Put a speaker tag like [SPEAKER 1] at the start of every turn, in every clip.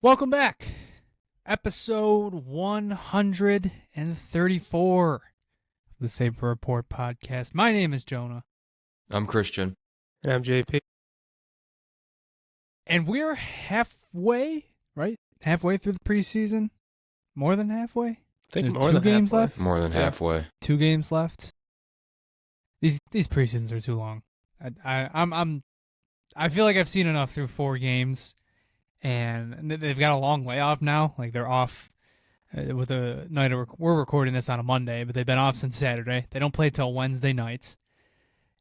[SPEAKER 1] Welcome back. Episode 134 of the Sabre Report podcast. My name is Jonah.
[SPEAKER 2] I'm Christian.
[SPEAKER 3] And I'm JP.
[SPEAKER 1] And we're halfway, right? Halfway through the preseason? More than halfway?
[SPEAKER 3] I think
[SPEAKER 1] There's
[SPEAKER 3] more
[SPEAKER 1] two
[SPEAKER 3] than
[SPEAKER 1] games
[SPEAKER 3] halfway.
[SPEAKER 1] left?
[SPEAKER 2] More than halfway.
[SPEAKER 1] 2 games left. These preseasons are too long. I feel like I've seen enough through 4 games. And they've got a long layoff now. Like, they're off with a night. We're recording this on a Monday, but they've been off since Saturday. They don't play till Wednesday nights.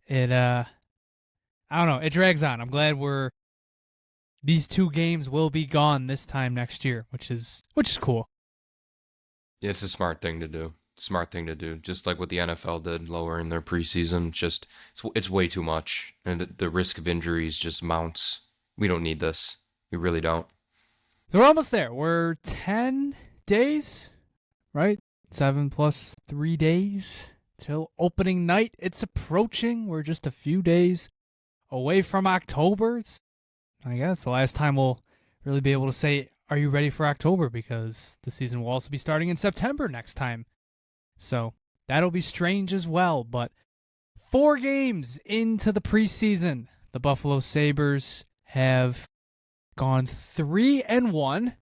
[SPEAKER 1] I don't know. It drags on. I'm glad these 2 games will be gone this time next year, which is cool.
[SPEAKER 2] Yeah, it's a smart thing to do. Just like what the NFL did, lowering their preseason. It's way too much, and the risk of injuries just mounts. We don't need this. We really don't.
[SPEAKER 1] So we're almost there. We're 10 days, right? 7 plus 3 days till opening night. It's approaching. We're just a few days away from October. I guess the last time we'll really be able to say, are you ready for October? Because the season will also be starting in September next time. So that'll be strange as well. But 4 games into the preseason, the Buffalo Sabres have gone 3-1.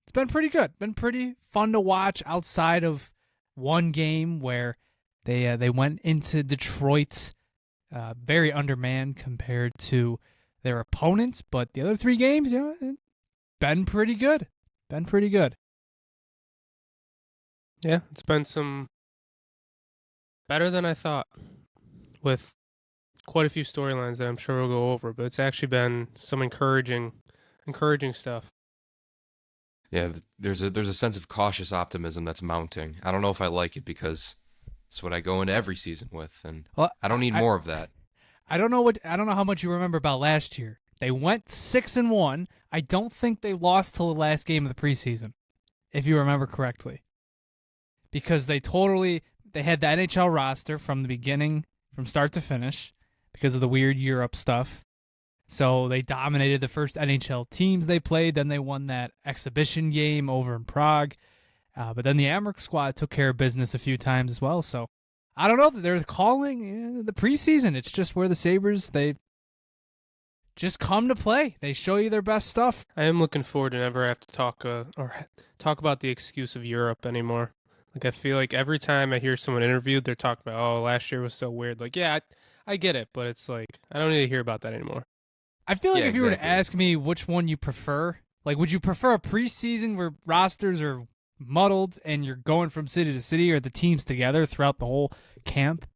[SPEAKER 1] It's been pretty good. Been pretty fun to watch outside of one game where they went into Detroit very undermanned compared to their opponents. But the other 3 games, been pretty good.
[SPEAKER 3] Yeah, it's been some better than I thought, with quite a few storylines that I'm sure we'll go over. But it's actually been some encouraging stuff.
[SPEAKER 2] Yeah, there's a sense of cautious optimism that's mounting. I don't know if I like it because it's what I go into every season with, and I don't need more of that.
[SPEAKER 1] I don't know how much you remember about last year. They went 6-1. I don't think they lost till the last game of the preseason, if you remember correctly. Because they had the NHL roster from the beginning, from start to finish, because of the weird Europe stuff. So they dominated the first NHL teams they played. Then they won that exhibition game over in Prague. But then the Mrtka squad took care of business a few times as well. So I don't know that they're calling the preseason. It's just where the Sabres, they just come to play. They show you their best stuff.
[SPEAKER 3] I am looking forward to never have to talk about the excuse of Europe anymore. Like, I feel like every time I hear someone interviewed, they're talking about, oh, last year was so weird. Like, yeah, I get it, but it's like, I don't need to hear about that anymore.
[SPEAKER 1] I feel like
[SPEAKER 2] Yeah,
[SPEAKER 1] if you were to
[SPEAKER 2] exactly.
[SPEAKER 1] ask me which one you prefer, like, would you prefer a preseason where rosters are muddled and you're going from city to city, or the teams together throughout the whole camp?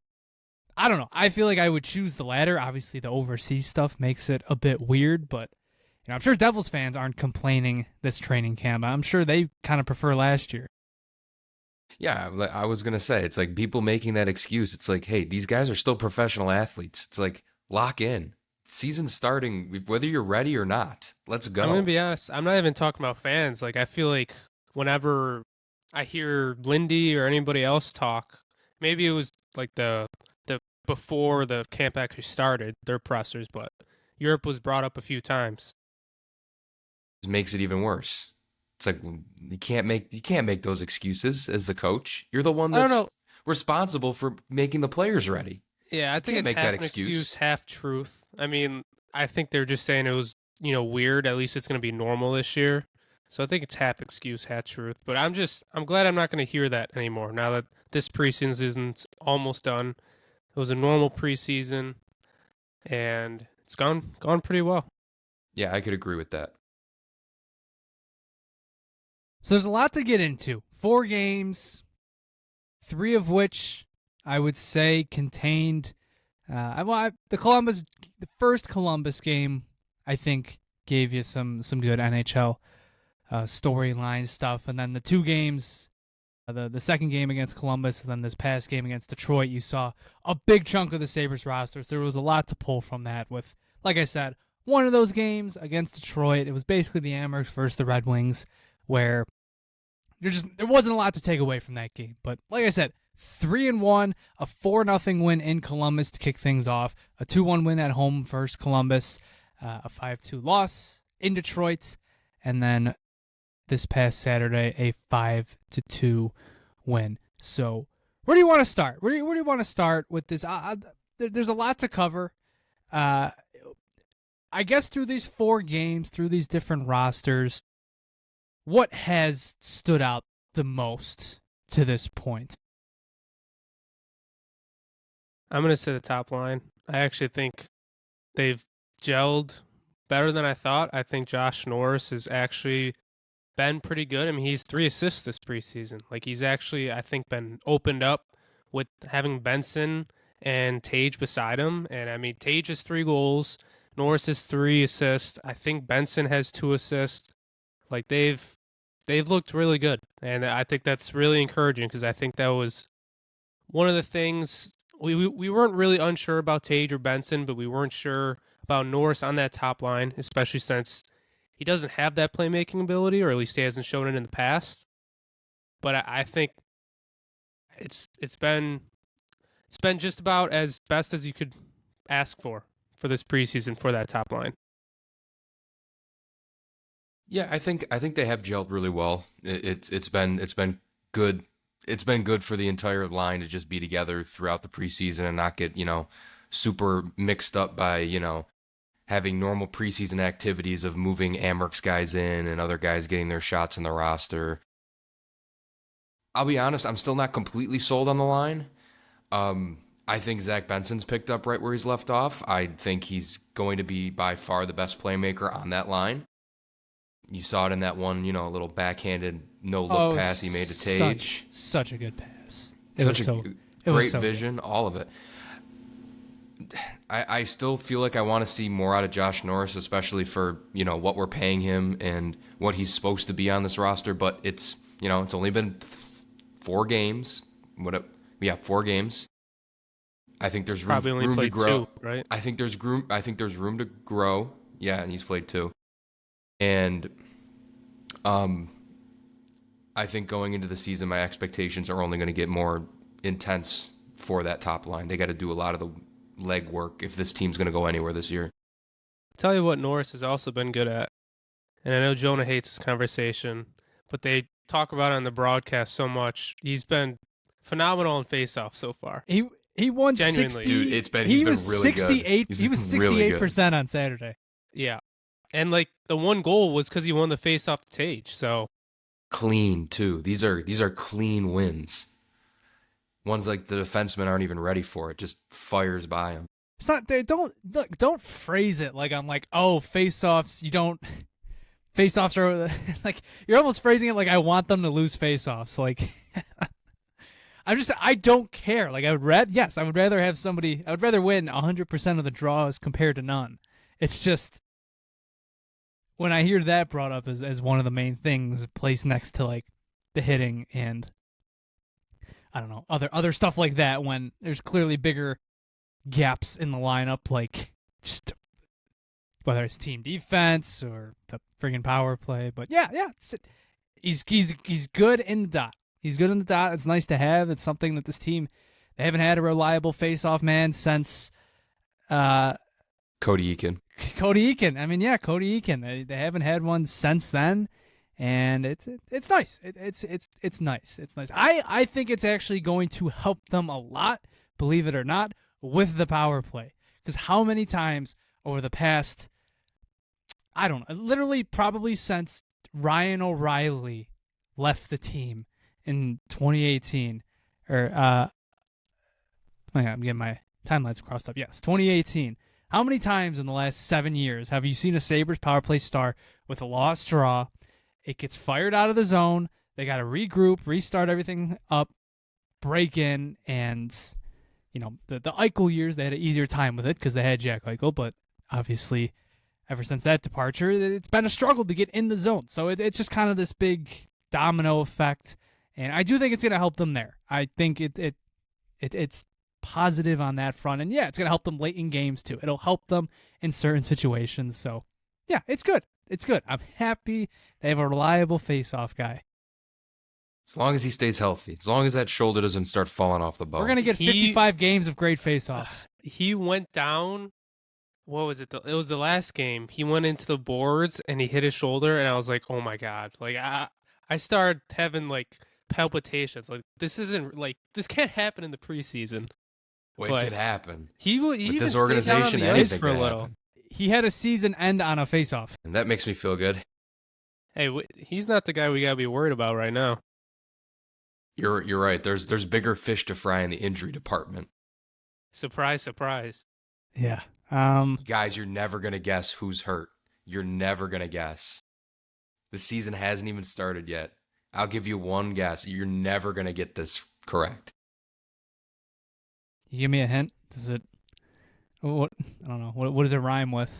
[SPEAKER 1] I don't know. I feel like I would choose the latter. Obviously, the overseas stuff makes it a bit weird, but I'm sure Devils fans aren't complaining this training camp. I'm sure they kind of prefer last year.
[SPEAKER 2] Yeah, I was gonna say, it's like people making that excuse. It's like, hey, these guys are still professional athletes. It's like, lock in. Season's starting, whether you're ready or not. Let's go.
[SPEAKER 3] I'm going to be honest. I'm not even talking about fans. Like, I feel like whenever I hear Lindy or anybody else talk, maybe it was like the before the camp actually started, their pressers, but Europe was brought up a few times.
[SPEAKER 2] It makes it even worse. It's like you can't make those excuses as the coach. You're the one that's responsible for making the players ready.
[SPEAKER 3] Yeah, I think
[SPEAKER 2] Can't
[SPEAKER 3] it's
[SPEAKER 2] make
[SPEAKER 3] half
[SPEAKER 2] that
[SPEAKER 3] an
[SPEAKER 2] excuse.
[SPEAKER 3] excuse, half truth. I mean, I think they're just saying it was, weird. At least it's going to be normal this year. So I think it's half excuse, half truth. But I'm glad I'm not going to hear that anymore now that this preseason's almost done. It was a normal preseason, and it's gone pretty well.
[SPEAKER 2] Yeah, I could agree with that.
[SPEAKER 1] So there's a lot to get into. 4 games, 3 of which I would say contained. The first Columbus game, I think, gave you some good NHL storyline stuff, and then the 2 games, the second game against Columbus, and then this past game against Detroit, you saw a big chunk of the Sabres rosters. There was a lot to pull from that. With, like I said, one of those games against Detroit, it was basically the Mrks versus the Red Wings, where there wasn't a lot to take away from that game. But like I said, 3-1, a 4-0 win in Columbus to kick things off, a 2-1 win at home versus Columbus, a 5-2 loss in Detroit, and then this past Saturday, a 5-2 win. So where do you want to start? Where do you want to start with this? There's a lot to cover. I guess through these 4 games, through these different rosters, what has stood out the most to this point?
[SPEAKER 3] I'm going to say the top line. I actually think they've gelled better than I thought. I think Josh Norris has actually been pretty good. I mean, he's 3 assists this preseason. Like, he's actually, I think, been opened up with having Benson and Tage beside him. And, I mean, Tage has 3 goals. Norris has 3 assists. I think Benson has 2 assists. Like, they've looked really good. And I think that's really encouraging because I think that was one of the things we weren't really unsure about Tage or Benson, but we weren't sure about Norris on that top line, especially since he doesn't have that playmaking ability, or at least he hasn't shown it in the past. But I think it's been just about as best as you could ask for this preseason for that top line.
[SPEAKER 2] Yeah, I think they have gelled really well. It's been good. It's been good for the entire line to just be together throughout the preseason and not get, super mixed up by, having normal preseason activities of moving Mrtka's guys in and other guys getting their shots in the roster. I'll be honest, I'm still not completely sold on the line. I think Zach Benson's picked up right where he's left off. I think he's going to be by far the best playmaker on that line. You saw it in that one, little backhanded no-look pass he made to Tage.
[SPEAKER 1] Such a good pass.
[SPEAKER 2] Great vision, all of it. I still feel like I want to see more out of Josh Norris, especially for, what we're paying him and what he's supposed to be on this roster. But it's only been 4 games. 4 games. I think there's room to grow.
[SPEAKER 3] 2, right?
[SPEAKER 2] I think there's room to grow. Yeah, and he's played 2. And I think going into the season, my expectations are only going to get more intense for that top line. They got to do a lot of the leg work if this team's going to go anywhere this year.
[SPEAKER 3] I'll tell you what Norris has also been good at, and I know Jonah hates this conversation, but they talk about it on the broadcast so much. He's been phenomenal in faceoff so far.
[SPEAKER 1] He won
[SPEAKER 3] Genuinely.
[SPEAKER 1] 60.
[SPEAKER 2] Dude, he's been really good.
[SPEAKER 1] He was 68% on Saturday.
[SPEAKER 3] Yeah. And like the one goal was because he won the face-off to Tage. So
[SPEAKER 2] clean too. These are clean wins. Ones like the defensemen aren't even ready for it. Just fires by them.
[SPEAKER 1] It's not. Don't phrase it like I'm like, oh, face-offs. You don't. Face-offs are like you're almost phrasing it like I want them to lose face-offs. Like I don't care. Like I would rather have somebody. I would rather win 100% of the draws compared to none. It's just. When I hear that brought up as one of the main things, placed next to like the hitting and I don't know other stuff like that, when there's clearly bigger gaps in the lineup, like just whether it's team defense or the friggin' power play. But yeah, he's good in the dot. He's good in the dot. It's nice to have. It's something that this team, they haven't had a reliable face-off man since.
[SPEAKER 2] Cody Eakin.
[SPEAKER 1] I mean, yeah, Cody Eakin. They haven't had one since then, and it's nice. It's nice. It's nice. I think it's actually going to help them a lot, believe it or not, with the power play. Because how many times over the past, I don't know, literally probably since Ryan O'Reilly left the team in 2018, or I'm getting my timelines crossed up. Yes, 2018. How many times in the last 7 years have you seen a Sabres power play start with a lost draw? It gets fired out of the zone. They got to regroup, restart everything up, break in, and the Eichel years, they had an easier time with it because they had Jack Eichel, but obviously ever since that departure, it's been a struggle to get in the zone. So it's just kind of this big domino effect, and I do think it's going to help them there. I think it's positive on that front, and yeah, it's going to help them late in games too. It'll help them in certain situations. So yeah, it's good. I'm happy they have a reliable face-off guy.
[SPEAKER 2] As long as he stays healthy, as long as that shoulder doesn't start falling off the bone.
[SPEAKER 1] We're going to get 55 games of great face-offs.
[SPEAKER 3] He went down what was it? It was the last game. He went into the boards and he hit his shoulder, and I was like, oh my god! Like I started having like palpitations. Like this can't happen in the preseason.
[SPEAKER 2] Well, it
[SPEAKER 3] But
[SPEAKER 2] could happen.
[SPEAKER 3] he
[SPEAKER 2] With
[SPEAKER 3] even
[SPEAKER 2] this
[SPEAKER 3] stayed down on
[SPEAKER 2] organization,
[SPEAKER 3] the ice
[SPEAKER 2] anything
[SPEAKER 3] for a
[SPEAKER 2] could
[SPEAKER 3] little.
[SPEAKER 2] happen.
[SPEAKER 1] He had a season end on a faceoff.
[SPEAKER 2] And that makes me feel good.
[SPEAKER 3] Hey, he's not the guy we gotta be worried about right now.
[SPEAKER 2] You're right. There's bigger fish to fry in the injury department.
[SPEAKER 3] Surprise, surprise.
[SPEAKER 1] Yeah.
[SPEAKER 2] Guys, you're never gonna guess who's hurt. You're never gonna guess. The season hasn't even started yet. I'll give you one guess. You're never gonna get this correct.
[SPEAKER 1] You give me a hint. Does it? What? I don't know. What does it rhyme with?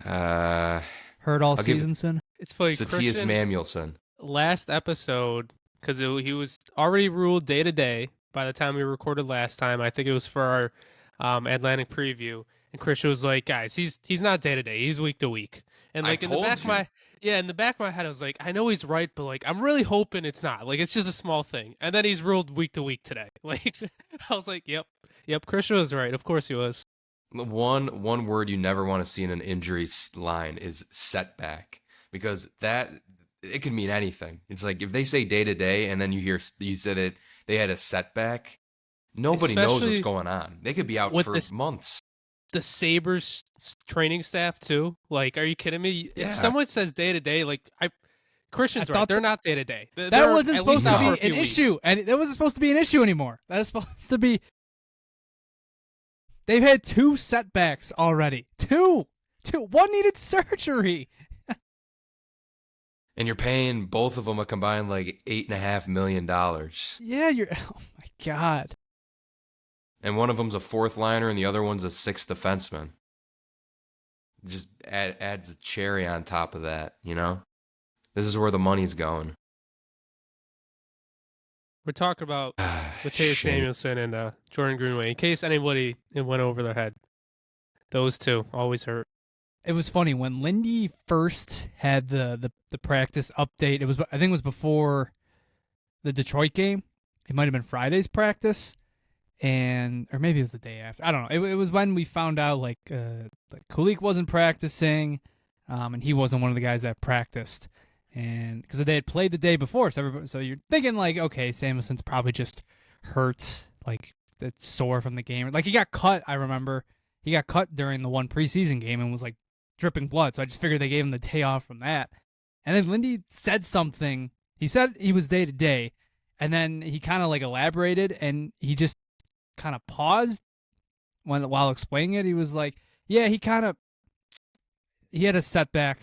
[SPEAKER 2] Hurt
[SPEAKER 1] Hurt all
[SPEAKER 2] I'll give-
[SPEAKER 1] season, son?
[SPEAKER 3] It's funny.
[SPEAKER 2] Mattias
[SPEAKER 3] Christian,
[SPEAKER 2] Samuelsson.
[SPEAKER 3] last episode, because he was already ruled day to day by the time we recorded last time. I think it was for our Atlantic preview, and Christian was like, "Guys, he's not day to day. He's week to week." And
[SPEAKER 2] I
[SPEAKER 3] like in the
[SPEAKER 2] told
[SPEAKER 3] back of
[SPEAKER 2] you.
[SPEAKER 3] in the back of my head, I was like, "I know he's right, but like I'm really hoping it's not. Like it's just a small thing." And then he's ruled week to week today. Like I was like, "Yep, Christian was right. Of course he was."
[SPEAKER 2] One word you never want to see in an injury line is setback, because that it can mean anything. It's like if they say day to day and then you said it they had a setback, nobody knows what's
[SPEAKER 3] Especially
[SPEAKER 2] going on. They could be out
[SPEAKER 3] with
[SPEAKER 2] for
[SPEAKER 3] this-
[SPEAKER 2] months.
[SPEAKER 3] The Sabres training staff too. Like, are you kidding me?
[SPEAKER 2] Yeah.
[SPEAKER 3] If someone says day to day, like Christian's
[SPEAKER 1] I
[SPEAKER 3] right.
[SPEAKER 1] thought
[SPEAKER 3] They're not day to day.
[SPEAKER 1] That wasn't supposed to
[SPEAKER 2] not
[SPEAKER 1] be an issue, and that wasn't supposed to be an issue anymore. That was supposed to be. They've had 2 setbacks already. Two. One needed surgery.
[SPEAKER 2] And you're paying both of them a combined like $8.5 million.
[SPEAKER 1] Yeah, you're. Oh my god.
[SPEAKER 2] And one of them's a fourth liner and the other one's a sixth defenseman. Just adds a cherry on top of that, you know? This is where the money's going.
[SPEAKER 3] We're talking about Mattias
[SPEAKER 2] Shame.
[SPEAKER 3] Samuelsson and Jordan Greenway. In case anybody it went over their head, those two always hurt.
[SPEAKER 1] It was funny when Lindy first had the practice update. I think it was before the Detroit game. It might have been Friday's practice, or maybe it was the day after. I don't know. It was when we found out like Kulik wasn't practicing, and he wasn't one of the guys that practiced, and because they had played the day before, so you're thinking like, okay, Samuelsson's probably just hurt, like sore from the game. Like he got cut. I remember he got cut during the one preseason game and was like dripping blood. So I just figured they gave him the day off from that. And then Lindy said something. He said he was day to day, and then he kind of like elaborated, and he just kind of paused while explaining it. He was like, "Yeah, he had a setback."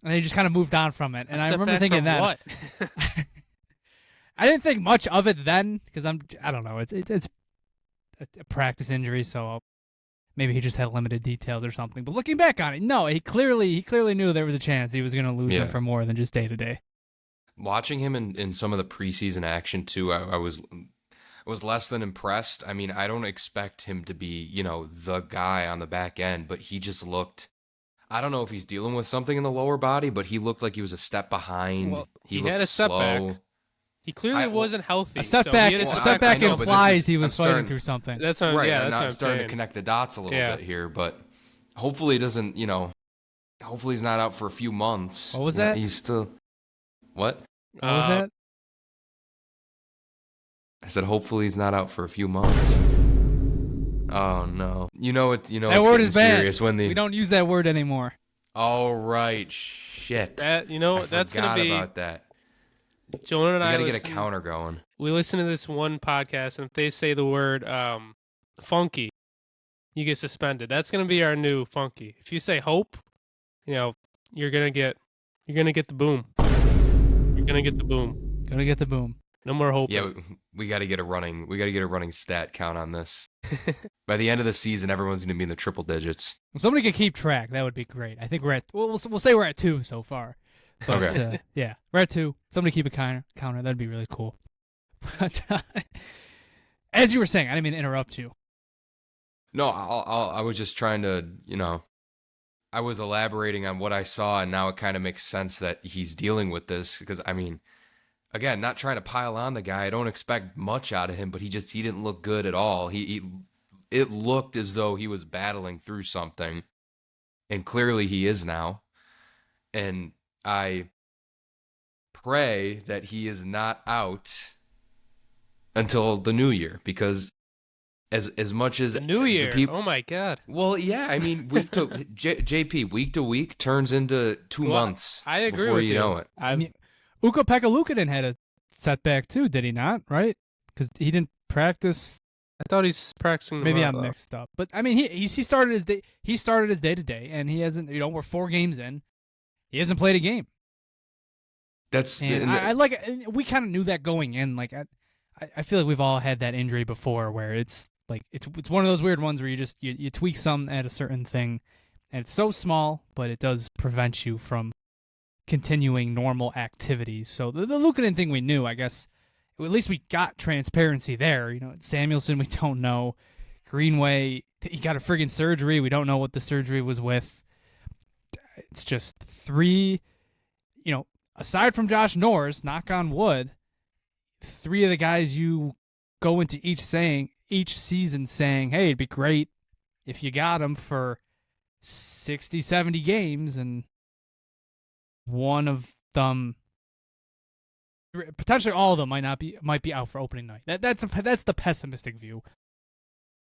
[SPEAKER 1] And he just kind of moved on from it. And I remember thinking that.
[SPEAKER 3] What?
[SPEAKER 1] I didn't think much of it then because I don't know. It's a practice injury, so maybe he just had limited details or something. But looking back on it, no, he clearly knew there was a chance he was going to lose him for more than just day to day.
[SPEAKER 2] Watching him in some of the preseason action too, I was less than impressed. I mean, I don't expect him to be, the guy on the back end, but he just looked. I don't know if he's dealing with something in the lower body, but he looked like he was a step behind.
[SPEAKER 3] Well,
[SPEAKER 2] he
[SPEAKER 3] he
[SPEAKER 2] looked
[SPEAKER 3] had a
[SPEAKER 2] slow.
[SPEAKER 3] setback. He clearly wasn't healthy.
[SPEAKER 1] A setback,
[SPEAKER 3] so he had
[SPEAKER 1] a
[SPEAKER 3] a
[SPEAKER 1] setback
[SPEAKER 2] I know, but
[SPEAKER 1] implies
[SPEAKER 2] this is-
[SPEAKER 1] he was
[SPEAKER 2] I'm
[SPEAKER 1] fighting
[SPEAKER 2] starting-
[SPEAKER 1] through something.
[SPEAKER 3] That's what,
[SPEAKER 2] Right,
[SPEAKER 3] yeah,
[SPEAKER 2] I'm
[SPEAKER 3] that's what
[SPEAKER 2] not
[SPEAKER 3] I'm
[SPEAKER 2] starting
[SPEAKER 3] saying.
[SPEAKER 2] to connect the dots a little
[SPEAKER 3] Yeah.
[SPEAKER 2] bit here, but hopefully he doesn't, hopefully he's not out for a few months.
[SPEAKER 1] What was that?
[SPEAKER 2] He's still. What?
[SPEAKER 1] What was that?
[SPEAKER 2] I said hopefully he's not out for a few months. Oh no!
[SPEAKER 1] That
[SPEAKER 2] it's
[SPEAKER 1] word is
[SPEAKER 2] getting
[SPEAKER 1] bad.
[SPEAKER 2] serious when the.
[SPEAKER 1] We don't use that word anymore.
[SPEAKER 2] All right, shit.
[SPEAKER 3] That
[SPEAKER 2] I
[SPEAKER 3] that's
[SPEAKER 2] forgot
[SPEAKER 3] gonna be
[SPEAKER 2] about that.
[SPEAKER 3] Jonah and
[SPEAKER 2] We
[SPEAKER 3] I.
[SPEAKER 2] gotta get a
[SPEAKER 3] listen-
[SPEAKER 2] counter going.
[SPEAKER 3] We listen to this one podcast, and if they say the word funky, you get suspended. That's gonna be our new funky. If you say hope, you're gonna get the boom. You're gonna get the boom.
[SPEAKER 1] Gonna get the boom.
[SPEAKER 3] No more hope.
[SPEAKER 2] Yeah, we gotta get a running stat count on this. By the end of the season, everyone's gonna be in the triple digits.
[SPEAKER 1] If somebody could keep track, that would be great. I think we'll say we're at 2 so far. But,
[SPEAKER 2] Okay.
[SPEAKER 1] yeah, we're at 2. Somebody keep a counter. That'd be really cool. But as you were saying, I didn't mean to interrupt you.
[SPEAKER 2] No, I was just trying to, I was elaborating on what I saw, and now it kind of makes sense that he's dealing with this because, I mean, again, not trying to pile on the guy. I don't expect much out of him, but he didn't look good at all. He it looked as though he was battling through something, and clearly he is now. And I pray that he is not out until the new year, because as much as
[SPEAKER 3] New Year.
[SPEAKER 2] people,
[SPEAKER 3] Oh my God.
[SPEAKER 2] well, yeah, I mean, JP, week to week turns into 2 months.
[SPEAKER 3] I agree
[SPEAKER 2] before
[SPEAKER 3] with
[SPEAKER 2] you know it.
[SPEAKER 1] I mean, Ukko-Pekka Luukkonen had a setback too, did he not? Right? Because he didn't practice.
[SPEAKER 3] I thought he's practicing.
[SPEAKER 1] Maybe
[SPEAKER 3] tomorrow,
[SPEAKER 1] I'm
[SPEAKER 3] though.
[SPEAKER 1] mixed up, but I mean, he started his day. He started his day to day, and he hasn't. We're 4 games in. He hasn't played a game.
[SPEAKER 2] That's
[SPEAKER 1] And I like. We kind of knew that going in. Like I feel like we've all had that injury before, where it's like it's one of those weird ones where you tweak some at a certain thing, and it's so small, but it does prevent you from continuing normal activities. So the Luukkonen thing we knew, I guess. At least we got transparency there. Samuelsson, we don't know. Greenway, he got a friggin' surgery. We don't know what the surgery was with. It's just 3, aside from Josh Norris, knock on wood, 3 of the guys you go into each season saying, hey, it'd be great if you got him for 60, 70 games, and one of them, potentially all of them, might be out for opening night. That's the pessimistic view.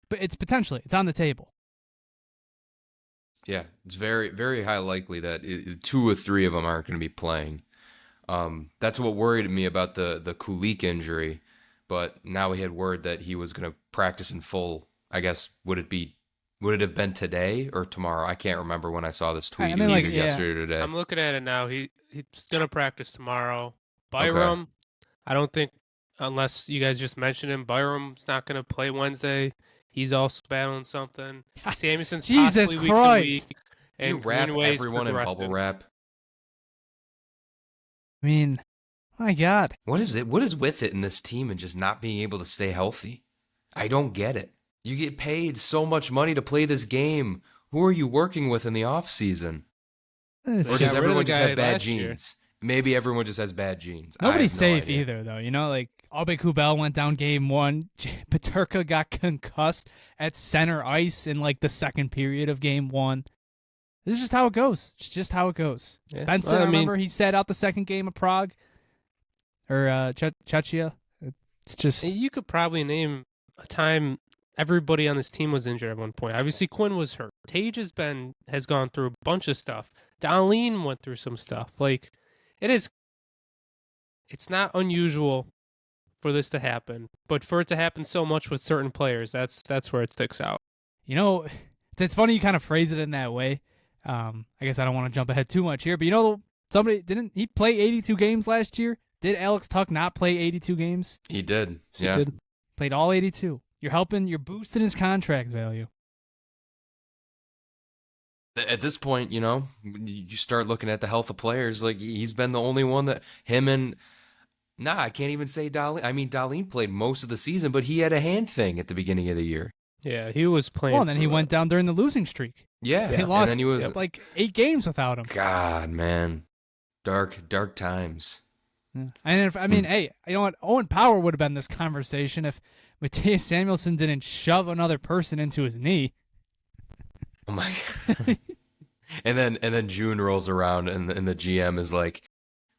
[SPEAKER 1] But it's on the table.
[SPEAKER 2] Yeah, it's very, very high likely that 2 or 3 of them aren't going to be playing. That's what worried me about the Kulik injury. But now we had word that he was going to practice in full. I guess would it have been today or tomorrow? I can't remember when I saw this tweet.
[SPEAKER 1] I mean,
[SPEAKER 2] Either
[SPEAKER 1] like, yeah.
[SPEAKER 2] yesterday or today.
[SPEAKER 3] I'm looking at it now. He's gonna practice tomorrow. Byram, I don't think, unless you guys just mentioned him, Byram's not gonna play Wednesday. He's also battling something. Samuelson's
[SPEAKER 1] Jesus
[SPEAKER 3] possibly
[SPEAKER 1] Christ.
[SPEAKER 3] week to week.
[SPEAKER 2] Can you
[SPEAKER 3] And
[SPEAKER 2] wrap
[SPEAKER 3] Greenway's
[SPEAKER 2] everyone in bubble
[SPEAKER 3] progressing.
[SPEAKER 2] wrap?
[SPEAKER 1] I mean, my God.
[SPEAKER 2] What is it? What is with it in this team and just not being able to stay healthy? I don't get it. You get paid so much money to play this game. Who are you working with in the off season?
[SPEAKER 1] It's
[SPEAKER 2] Or
[SPEAKER 3] They
[SPEAKER 2] does
[SPEAKER 3] got rid of
[SPEAKER 2] everyone
[SPEAKER 3] the
[SPEAKER 2] just
[SPEAKER 3] guy
[SPEAKER 2] have bad
[SPEAKER 3] last year.
[SPEAKER 2] genes? Maybe everyone just has bad genes. I
[SPEAKER 1] Nobody's
[SPEAKER 2] have no
[SPEAKER 1] safe
[SPEAKER 2] idea.
[SPEAKER 1] either, though. Like Abe Kubel went down game 1. Peterka got concussed at center ice in like the second period of game 1. This is just how it goes. It's just how it goes.
[SPEAKER 3] Yeah.
[SPEAKER 1] Benson,
[SPEAKER 3] Well,
[SPEAKER 1] I
[SPEAKER 3] I mean-
[SPEAKER 1] remember he sat out the second game of Prague. Or Czechia. It's just...
[SPEAKER 3] You could probably name a time everybody on this team was injured at one point. Obviously, Quinn was hurt. Tage has gone through a bunch of stuff. Darlene went through some stuff. Like, it's not unusual for this to happen, but for it to happen so much with certain players, that's where it sticks out.
[SPEAKER 1] It's funny you kind of phrase it in that way. I guess I don't want to jump ahead too much here, but somebody didn't he play 82 games last year? Did Alex Tuch not play 82 games?
[SPEAKER 2] He did.
[SPEAKER 3] He
[SPEAKER 2] Yeah.
[SPEAKER 3] did.
[SPEAKER 1] Played all 82. You're boosting his contract value.
[SPEAKER 2] At this point, you start looking at the health of players. Like, he's been the only one that him and... Nah, I can't even say Darlene. I mean, Darlene played most of the season, but he had a hand thing at the beginning of the year.
[SPEAKER 3] Yeah, he was playing.
[SPEAKER 1] Well, and then he went down during the losing streak.
[SPEAKER 2] Yeah.
[SPEAKER 1] He
[SPEAKER 2] And
[SPEAKER 1] lost
[SPEAKER 2] then he was...
[SPEAKER 1] like 8 games without him.
[SPEAKER 2] God, man. Dark times.
[SPEAKER 1] Yeah. And hey, you know what? Owen Power would have been this conversation if Mattias Samuelsson didn't shove another person into his knee.
[SPEAKER 2] Oh my God. and then June rolls around and the GM is like,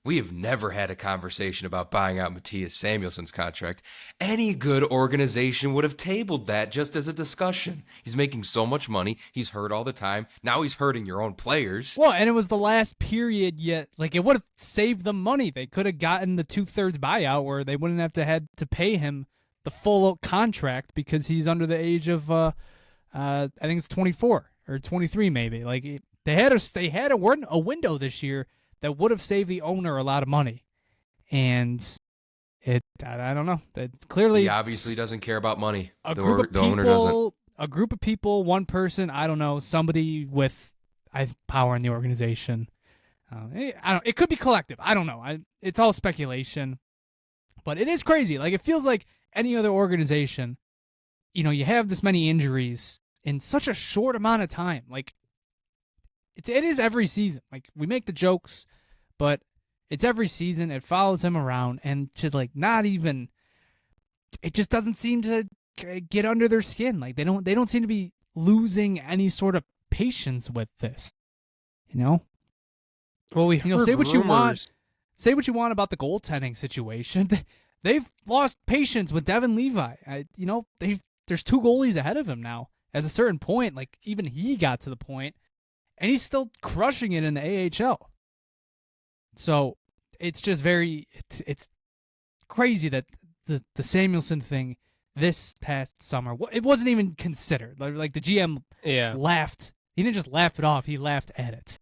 [SPEAKER 2] we have never had a conversation about buying out Mattias Samuelsson's contract. Any good organization would have tabled that just as a discussion. He's making so much money. He's hurt all the time. Now he's hurting your own players.
[SPEAKER 1] Well, and it was the last period yet. Like, it would have saved them money. They could have gotten the 2/3 buyout where they wouldn't have had to pay him the full contract because he's under the age of, I think it's 24 or 23 maybe. Like, they had a window this year that would have saved the owner a lot of money. And I don't know. That clearly
[SPEAKER 2] He obviously doesn't care about money.
[SPEAKER 1] the
[SPEAKER 2] Owner doesn't.
[SPEAKER 1] A group of people, one person, I don't know, somebody with power in the organization. It could be collective. I don't know. It's all speculation. But it is crazy. Like, it feels like any other organization, you have this many injuries in such a short amount of time. Like, it is every season. Like, we make the jokes, but it's every season. It follows him around, and to, like, not even... It just doesn't seem to get under their skin. Like they don't seem to be losing any sort of patience with this.
[SPEAKER 3] Well, we heard
[SPEAKER 1] say what you want.
[SPEAKER 3] rumors.
[SPEAKER 1] Say what you want about the goaltending situation. They've lost patience with Devin Levi. There's 2 goalies ahead of him now. At a certain point, like even he got to the point, and he's still crushing it in the AHL. So it's just it's crazy that the Samuelsson thing this past summer, it wasn't even considered. Like the GM laughed. He didn't just laugh it off. He laughed at it.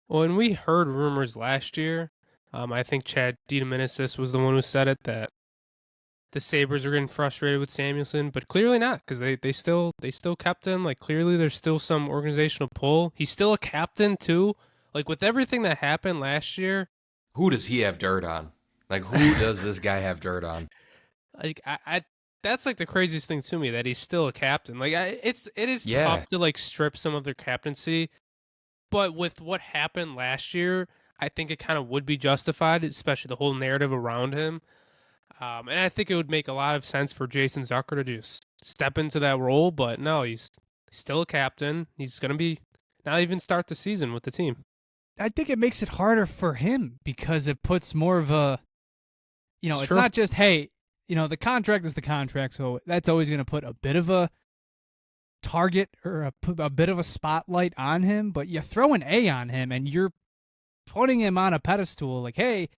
[SPEAKER 3] Well, and we heard rumors last year. I think Chad DiDomenicis was the one who said it, that the Sabres are getting frustrated with Samuelsson, but clearly not, because they still kept him. Like, clearly there's still some organizational pull. He's still a captain too. Like, with everything that happened last year,
[SPEAKER 2] Who does he have dirt on? Like, who does this guy have dirt on?
[SPEAKER 3] like I that's like the craziest thing to me, that he's still a captain. Like, it is
[SPEAKER 2] Yeah.
[SPEAKER 3] tough to like strip some of their captaincy, but with what happened last year, I think it kind of would be justified, especially the whole narrative around him. And I think it would make a lot of sense for Jason Zucker to just step into that role, but no, he's still a captain. He's going to be not even start the season with the team.
[SPEAKER 1] I think it makes it harder for him because it puts more of a, it's
[SPEAKER 3] true.
[SPEAKER 1] not just, hey, the contract is the contract, so that's always going to put a bit of a target or a bit of a spotlight on him, but you throw an A on him and you're putting him on a pedestal like, hey,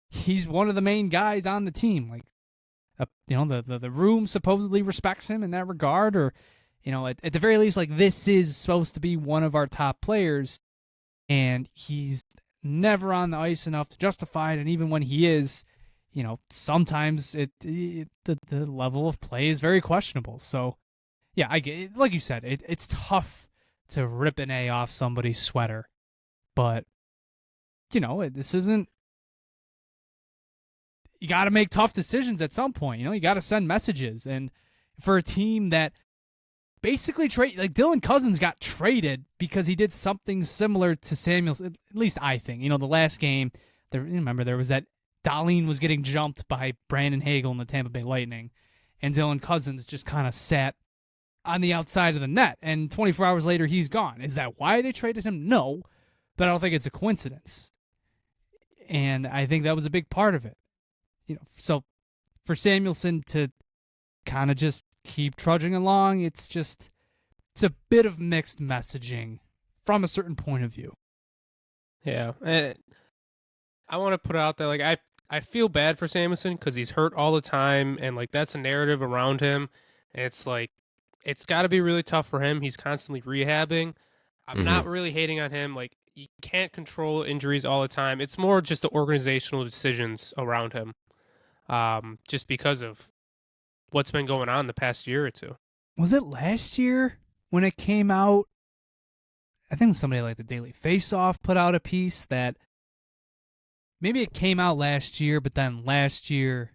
[SPEAKER 1] he's one of the main guys on the team. Like, the room supposedly respects him in that regard, or, at the very least, like, this is supposed to be one of our top players, and he's never on the ice enough to justify it. And even when he is, sometimes the level of play is very questionable. So, yeah, I get it. Like you said, it's tough to rip an A off somebody's sweater, but this isn't. You got to make tough decisions at some point. You got to send messages. And for a team that basically Dylan Cousins got traded because he did something similar to Samuelsson, at least I think. The last game, remember there was that Dahlin was getting jumped by Brandon Hagel in the Tampa Bay Lightning, and Dylan Cousins just kind of sat on the outside of the net, and 24 hours later, he's gone. Is that why they traded him? No, but I don't think it's a coincidence. And I think that was a big part of it. So for Samuelsson to kind of just keep trudging along, it's a bit of mixed messaging from a certain point of view.
[SPEAKER 3] Yeah, and I want to put out there, like, I feel bad for Samuelsson because he's hurt all the time, and like that's a narrative around him. And it's like, it's got to be really tough for him. He's constantly rehabbing. I'm not really hating on him. Like, you can't control injuries all the time. It's more just the organizational decisions around him. Just because of what's been going on the past year or two.
[SPEAKER 1] Was it last year when it came out? I think somebody like the Daily Face-Off put out a piece that maybe it came out last year, but then last year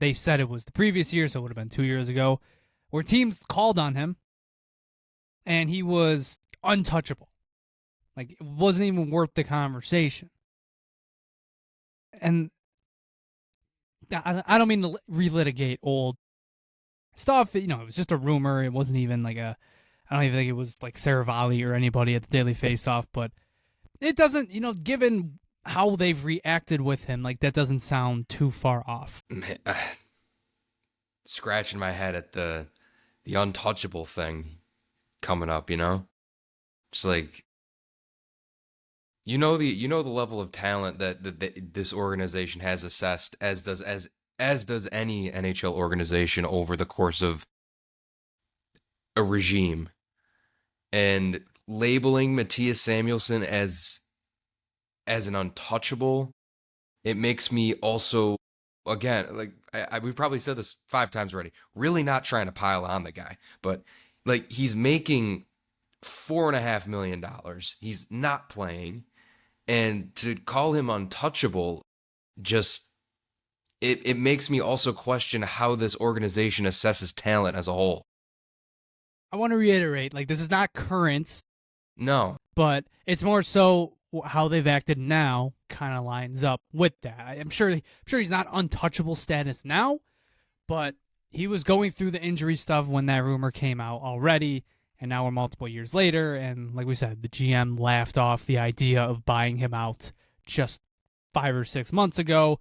[SPEAKER 1] they said it was the previous year, so it would have been 2 years ago, where teams called on him and he was untouchable. Like, it wasn't even worth the conversation. And I don't mean to relitigate old stuff. It was just a rumor. It wasn't even like I don't even think it was like Saravalli or anybody at the Daily Face-Off, but it doesn't, given how they've reacted with him, like, that doesn't sound too far off.
[SPEAKER 2] Scratching my head at the untouchable thing coming up, It's like, the level of talent that this organization has assessed, as does any NHL organization over the course of a regime, and labeling Mattias Samuelsson as an untouchable, it makes me also, again, like we've probably said this 5 times already, really not trying to pile on the guy, but like, he's making $4.5 million. He's not playing. And to call him untouchable, just it makes me also question how this organization assesses talent as a whole.
[SPEAKER 1] I want to reiterate, like, this is not current.
[SPEAKER 2] No.
[SPEAKER 1] But it's more so how they've acted now kind of lines up with that. I'm sure he's not untouchable status now, but he was going through the injury stuff when that rumor came out already, and now we're multiple years later, and like we said, the GM laughed off the idea of buying him out just 5 or 6 months ago,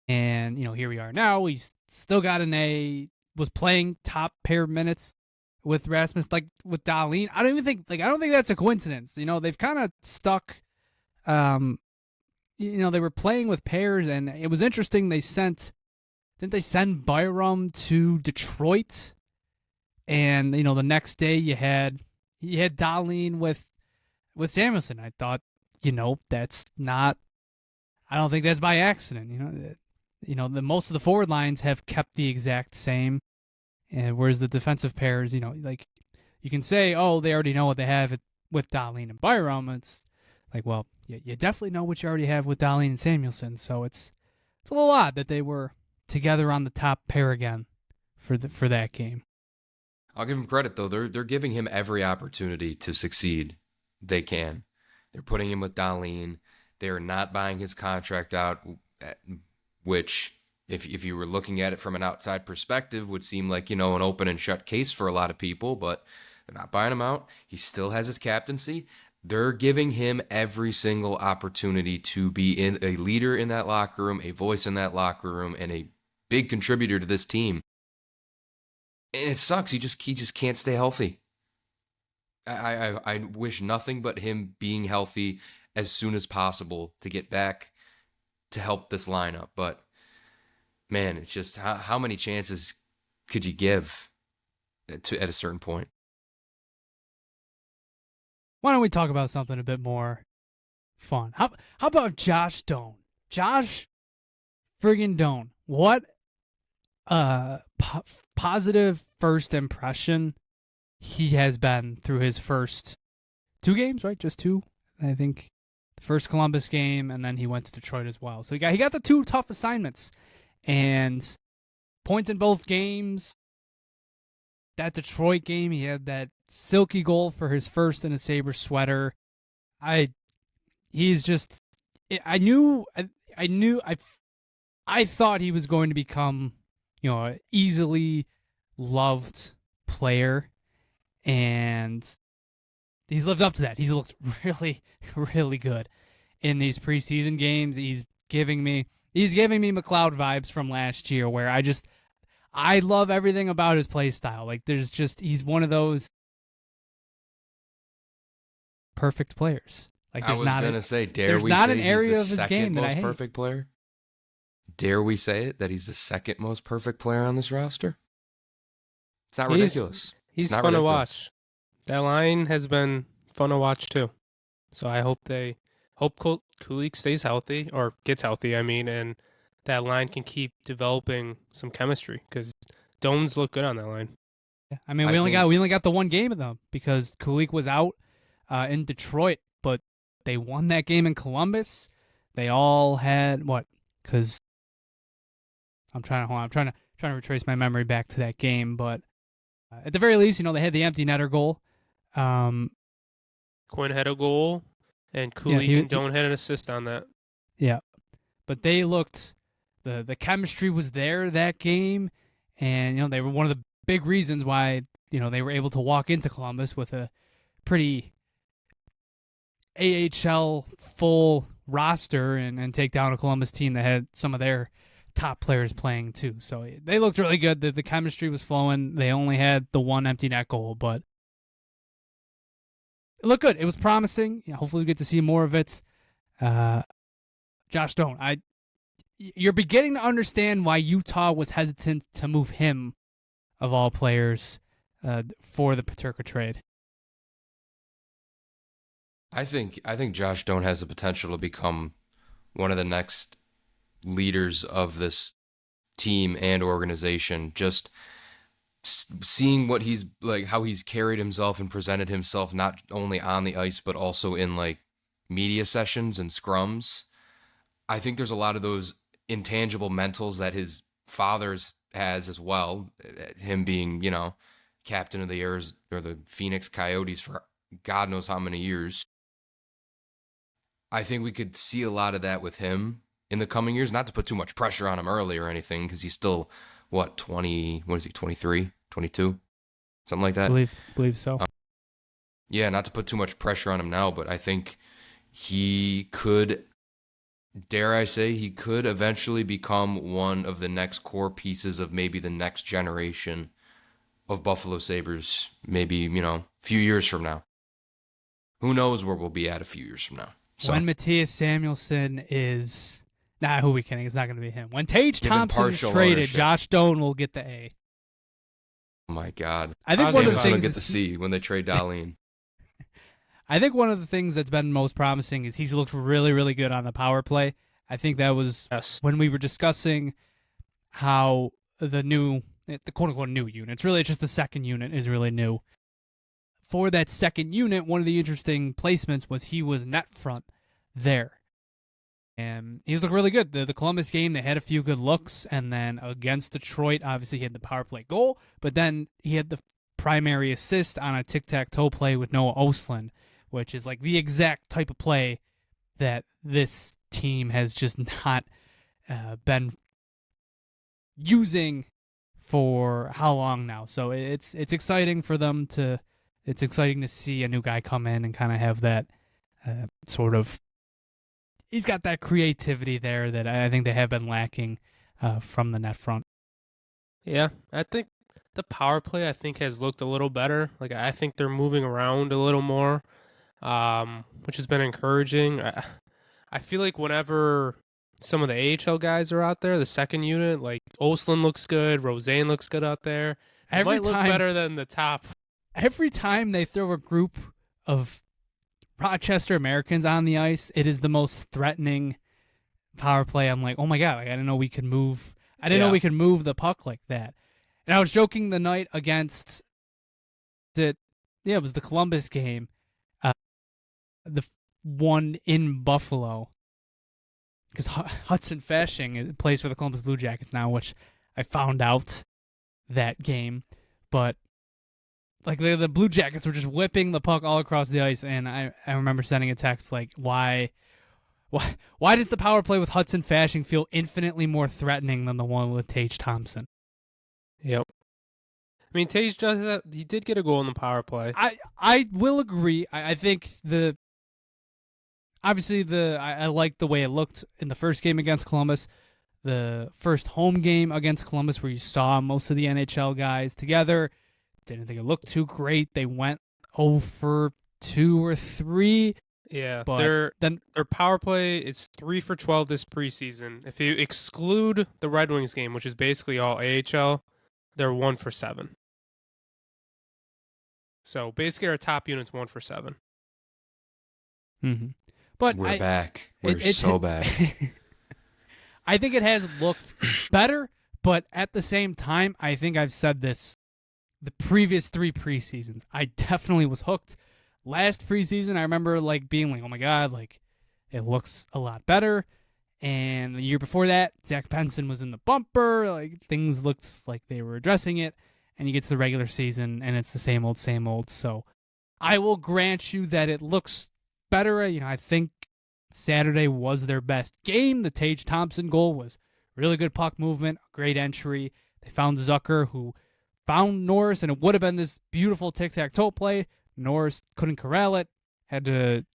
[SPEAKER 1] and here we are now. He's still got an A, was playing top pair minutes with Rasmus, like with Dahlin. I don't think that's a coincidence. They've kind of stuck. They were playing with pairs, and it was interesting. Didn't they send Byram to Detroit? And the next day you had Dahlin with Samuelsson. I thought, that's not. I don't think that's by accident. The most of the forward lines have kept the exact same, and whereas the defensive pairs, like you can say, oh, they already know what they have with Dahlin and Byram. It's like, well, you definitely know what you already have with Dahlin and Samuelsson. So it's a little odd that they were together on the top pair again for that game.
[SPEAKER 2] I'll give him credit though. They're giving him every opportunity to succeed. They can. They're putting him with Dahlin. They're not buying his contract out, which if you were looking at it from an outside perspective would seem like, an open and shut case for a lot of people, but they're not buying him out. He still has his captaincy. They're giving him every single opportunity to be a leader in that locker room, a voice in that locker room, and a big contributor to this team. And it sucks. He just can't stay healthy. I wish nothing but him being healthy as soon as possible to get back to help this lineup. But man, it's just how many chances could you give at a certain point?
[SPEAKER 1] Why don't we talk about something a bit more fun? How about Josh Doan? Josh friggin' Doan. What positive first impression he has been through his first 2 games, right? Just 2, I think. The first Columbus game, and then he went to Detroit as well. So he got the 2 tough assignments, and points in both games. That Detroit game, he had that silky goal for his first in a Sabre sweater. I thought he was going to become, an easily loved player, and he's lived up to that. He's looked really, really good in these preseason games. He's giving me McLeod vibes from last year, where I love everything about his play style. Like he's one of those perfect players. Like
[SPEAKER 2] I was gonna say, dare we
[SPEAKER 1] not
[SPEAKER 2] say
[SPEAKER 1] an area
[SPEAKER 2] he's
[SPEAKER 1] of
[SPEAKER 2] the
[SPEAKER 1] his
[SPEAKER 2] second
[SPEAKER 1] game that I
[SPEAKER 2] most
[SPEAKER 1] hate.
[SPEAKER 2] perfect player? Dare we say it that he's the second most perfect player on this roster? It's not ridiculous.
[SPEAKER 3] He's
[SPEAKER 2] not
[SPEAKER 3] fun to
[SPEAKER 2] ridiculous.
[SPEAKER 3] watch. That line has been fun to watch too. So I hope Kulich stays healthy, or gets healthy, and that line can keep developing some chemistry, because Doan's look good on that line.
[SPEAKER 1] Yeah. We only got the 1 game of them because Kulich was out in Detroit, but they won that game in Columbus. They all had what? Because I'm trying to retrace my memory back to that game, but at the very least, they had the empty netter goal.
[SPEAKER 3] Quinn had a goal, and Kulich and Doan had an assist on that.
[SPEAKER 1] Yeah, but they looked. The chemistry was there that game, and they were one of the big reasons why they were able to walk into Columbus with a pretty AHL full roster and take down a Columbus team that had some of their top players playing too. So they looked really good. The chemistry was flowing. They only had the 1 empty net goal, but it looked good. It was promising. Hopefully we get to see more of it. Josh Doan, you're beginning to understand why Utah was hesitant to move him, of all players, for the Paterka trade.
[SPEAKER 2] I think Josh Doan has the potential to become one of the next leaders of this team and organization. Just seeing what he's like, how he's carried himself and presented himself, not only on the ice but also in like media sessions and scrums. I think there's a lot of those intangible mentals that his father's has as well. Him being, captain of the Phoenix Coyotes for God knows how many years. I think we could see a lot of that with him in the coming years. Not to put too much pressure on him early or anything, because he's still what, 20, what is he, 23, 22? Something like that.
[SPEAKER 1] Believe so.
[SPEAKER 2] Yeah, not to put too much pressure on him now, but I think he could, dare I say, he could eventually become one of the next core pieces of maybe the next generation of Buffalo Sabres, maybe, a few years from now. Who knows where we'll be at a few years from now. So,
[SPEAKER 1] when Mattias Samuelsson is... Nah, who are we kidding? It's not going to be him. When Tage Thompson is traded,
[SPEAKER 2] ownership.
[SPEAKER 1] Josh Doan will get the A.
[SPEAKER 2] Oh my God.
[SPEAKER 1] I think one of the
[SPEAKER 2] Samuelsson will
[SPEAKER 1] things
[SPEAKER 2] get the C when they trade Dahlin.
[SPEAKER 1] I think one of the things that's been most promising is he's looked really, really good on the power play. I think that was when we were discussing how the quote-unquote new unit, it's really just the second unit is really new. For that second unit, one of the interesting placements was he was net front there. And he's looked really good. The Columbus game, they had a few good looks, and then against Detroit, obviously he had the power play goal, but then he had the primary assist on a tic-tac-toe play with Noah Ostlund, which is like the exact type of play that this team has just not been using for how long now. So it's exciting for them to. It's exciting to see a new guy come in and kind of have that sort of. He's got that creativity there that I think they have been lacking from the net front.
[SPEAKER 3] Yeah, I think the power play has looked a little better. Like I think they're moving around a little more, which has been encouraging. I feel like whenever some of the AHL guys are out there, the second unit, like Ostlund looks good, Roseanne looks good out there. It might look better than the top.
[SPEAKER 1] Every time they throw a group of Rochester Americans on the ice, it is the most threatening power play. I'm like, oh my God, like, I didn't know we could move. I didn't know we could move the puck like that. And I was joking the night against it was the Columbus game, the one in Buffalo, because Hudson Fasching plays for the Columbus Blue Jackets now, which I found out that game, but like the Blue Jackets were just whipping the puck all across the ice, and I remember sending a text like, why does the power play with Hudson Fasching feel infinitely more threatening than the one with Tage Thompson?
[SPEAKER 3] Yep. I mean, Tage he did get a goal in the power play.
[SPEAKER 1] I will agree. I think I like the way it looked in the first game against Columbus. The first home game against Columbus where you saw most of the NHL guys together. Didn't think it looked too great. They went 0 for 2 or 3.
[SPEAKER 3] Yeah,
[SPEAKER 1] but
[SPEAKER 3] their power play is 3 for 12 this preseason. If you exclude the Red Wings game, which is basically all AHL, they're 1 for 7. So basically, our top unit's 1 for 7.
[SPEAKER 1] Mm-hmm. But
[SPEAKER 2] we're back. We're so back.
[SPEAKER 1] I think it has looked better, but at the same time, I think I've said this the previous 3 preseasons. I definitely was hooked. Last preseason, I remember like being like, oh my God, like it looks a lot better. And the year before that, Zach Benson was in the bumper. Like things looked like they were addressing it. And you get to the regular season, and it's the same old, same old. So I will grant you that it looks better. I think Saturday was their best game. The Tage Thompson goal was really good puck movement, great entry. They found Zucker, who found Norris, and it would have been this beautiful tic-tac-toe play. Norris couldn't corral it, had to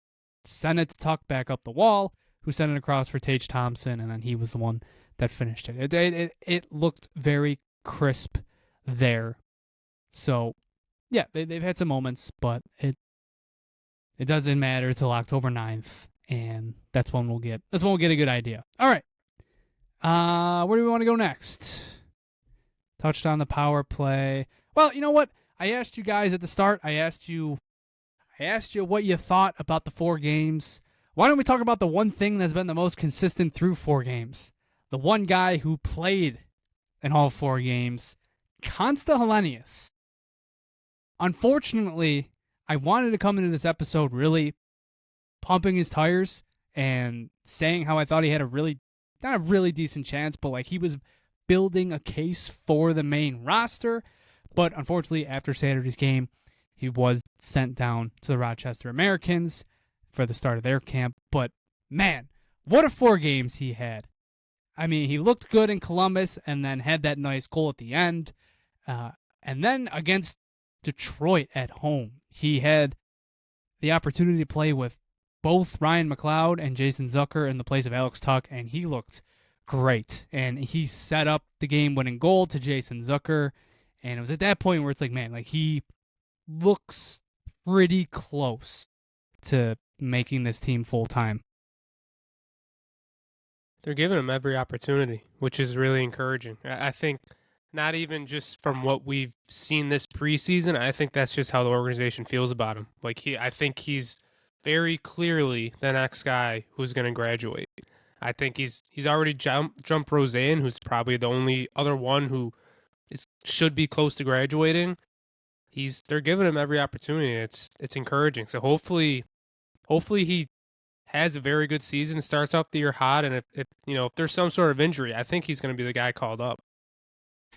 [SPEAKER 1] send it to Tuch back up the wall, who sent it across for Tage Thompson, and then he was the one that finished it. It looked very crisp there. So, yeah, they've had some moments, but it doesn't matter until October 9th, and that's when we'll get a good idea. All right. Where do we want to go next? Touched on the power play. Well, you know what? I asked you guys at the start. I asked you what you thought about the 4 games. Why don't we talk about the one thing that's been the most consistent through 4 games? The one guy who played in all 4 games, Konsta Helenius. Unfortunately, I wanted to come into this episode really pumping his tires and saying how I thought he had not a really decent chance, but like he was building a case for the main roster. But unfortunately, after Saturday's game, he was sent down to the Rochester Americans for the start of their camp. But man, what a 4 games he had. I mean, he looked good in Columbus and then had that nice goal at the end. And then against Detroit at home, he had the opportunity to play with both Ryan McLeod and Jason Zucker in the place of Alex Tuch, and he looked great. And he set up the game-winning goal to Jason Zucker, and it was at that point where it's like, man, like he looks pretty close to making this team full-time.
[SPEAKER 3] They're giving him every opportunity, which is really encouraging. I think not even just from what we've seen this preseason, I think that's just how the organization feels about him. Like I think he's very clearly the next guy who's going to graduate. I think he's already jumped Roseanne, who's probably the only other one who should be close to graduating. They're giving him every opportunity. It's encouraging. So hopefully he has a very good season, starts off the year hot, and if there's some sort of injury, I think he's going to be the guy called up.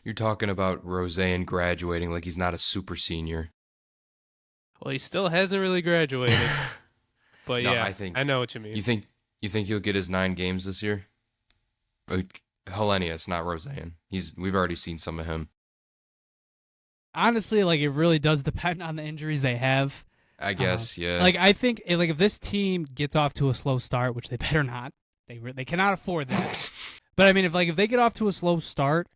[SPEAKER 2] You're talking about Roseanne graduating like he's not a super senior.
[SPEAKER 3] Well, he still hasn't really graduated. But
[SPEAKER 2] no,
[SPEAKER 3] yeah, I know what you mean.
[SPEAKER 2] You think he'll get his 9 games this year? Helenius, not Roseanne. We've already seen some of him.
[SPEAKER 1] Honestly, like it really does depend on the injuries they have.
[SPEAKER 2] I guess, yeah.
[SPEAKER 1] Like I think, like if this team gets off to a slow start, which they better not, they cannot afford that. But I mean, if they get off to a slow start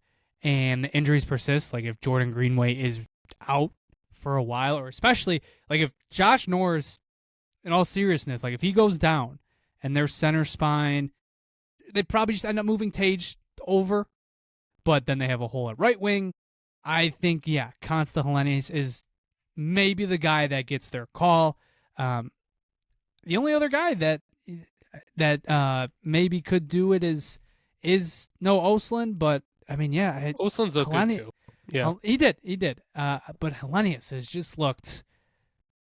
[SPEAKER 1] and the injuries persist, like if Jordan Greenway is out for a while, or especially like if Josh Norris, in all seriousness, like if he goes down and their center spine, they probably just end up moving Tage over, but then they have a hole at right wing. I think, yeah, Konsta Helenius is maybe the guy that gets their call. The only other guy that maybe could do it is Noah Ostlund, but I mean, yeah,
[SPEAKER 3] Ostlund's looked good too. Yeah,
[SPEAKER 1] he did. But Helenius has just looked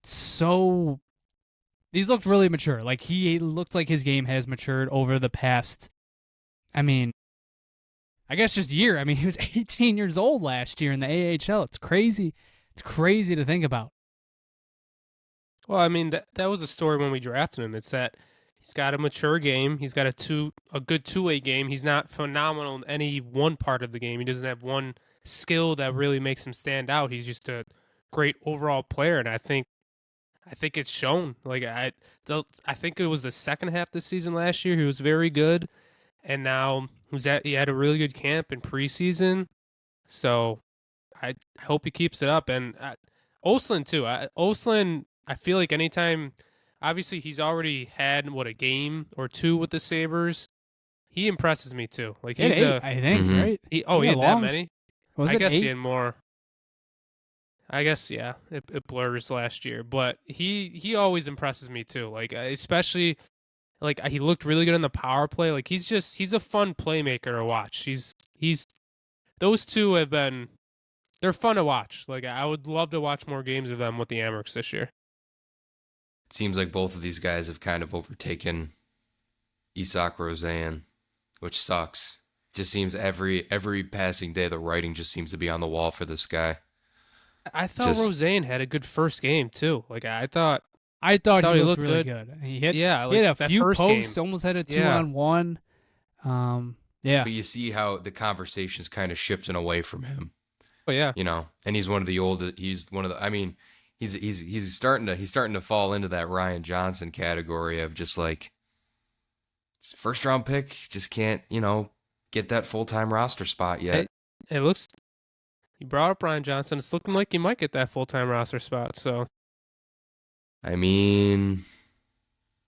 [SPEAKER 1] so. He's looked really mature. Like he looked like his game has matured over the past. I mean, I guess just year. I mean, he was 18 years old last year in the AHL. It's crazy. It's crazy to think about.
[SPEAKER 3] Well, I mean, that was a story when we drafted him. It's that he's got a mature game. He's got a good two-way game. He's not phenomenal in any one part of the game. He doesn't have one skill that really makes him stand out. He's just a great overall player, and I think it's shown. Like I think it was the second half of the season last year. He was very good, and now he had a really good camp in preseason. So I hope he keeps it up. And Ostlund too. Ostlund, I feel like anytime, obviously he's already had a game or two with the Sabres. He impresses me too. Like he's
[SPEAKER 1] 8, I think, right?
[SPEAKER 3] He had that many.
[SPEAKER 1] Was
[SPEAKER 3] I
[SPEAKER 1] it
[SPEAKER 3] guess
[SPEAKER 1] 8?
[SPEAKER 3] he had more. I guess, yeah, it blurs last year, but he always impresses me too. Like especially, like he looked really good in the power play. Like he's a fun playmaker to watch. Those two they're fun to watch. Like I would love to watch more games of them with the Amerks this year.
[SPEAKER 2] It seems like both of these guys have kind of overtaken Isak Roseanne, which sucks. Just seems every passing day the writing just seems to be on the wall for this guy.
[SPEAKER 3] I thought Roseanne had a good first game too. Like I thought
[SPEAKER 1] he looked really good. He hit a few posts,
[SPEAKER 3] game.
[SPEAKER 1] almost had a 2-on-1. Yeah.
[SPEAKER 2] But you see how the conversation's kind of shifting away from him.
[SPEAKER 3] Oh yeah.
[SPEAKER 2] And he's one of the old. He's one of the. I mean, he's starting to fall into that Ryan Johnson category of just like first round pick, just can't get that full time roster spot yet.
[SPEAKER 3] It looks. You brought up Ryan Johnson. It's looking like he might get that full-time roster spot. So,
[SPEAKER 2] I mean,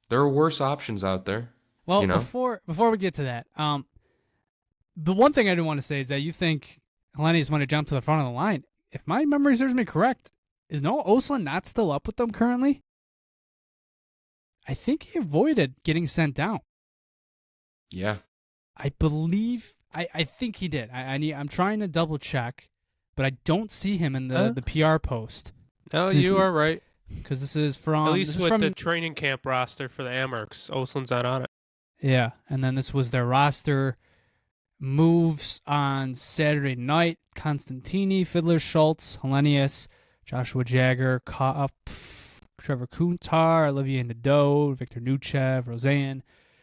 [SPEAKER 2] there are worse options out there.
[SPEAKER 1] Well, before we get to that, the one thing I do want to say is that you think Helenius might have jumped to the front of the line. If my memory serves me correct, is Noah Ostlund not still up with them currently? I think he avoided getting sent down.
[SPEAKER 2] Yeah,
[SPEAKER 1] I believe. I think he did. I'm trying to double check. But I don't see him in the PR post.
[SPEAKER 3] No, you are right.
[SPEAKER 1] Because this is from...
[SPEAKER 3] At least with the training camp roster for the Amerks, Ostlund's not on it.
[SPEAKER 1] Yeah, and then this was their roster moves on Saturday night. Constantini, Fiddler Schultz, Helenius, Joshua Jagger, Kopp, Trevor Kuntar, Olivier Nadeau, Victor Nuchev, Roseanne,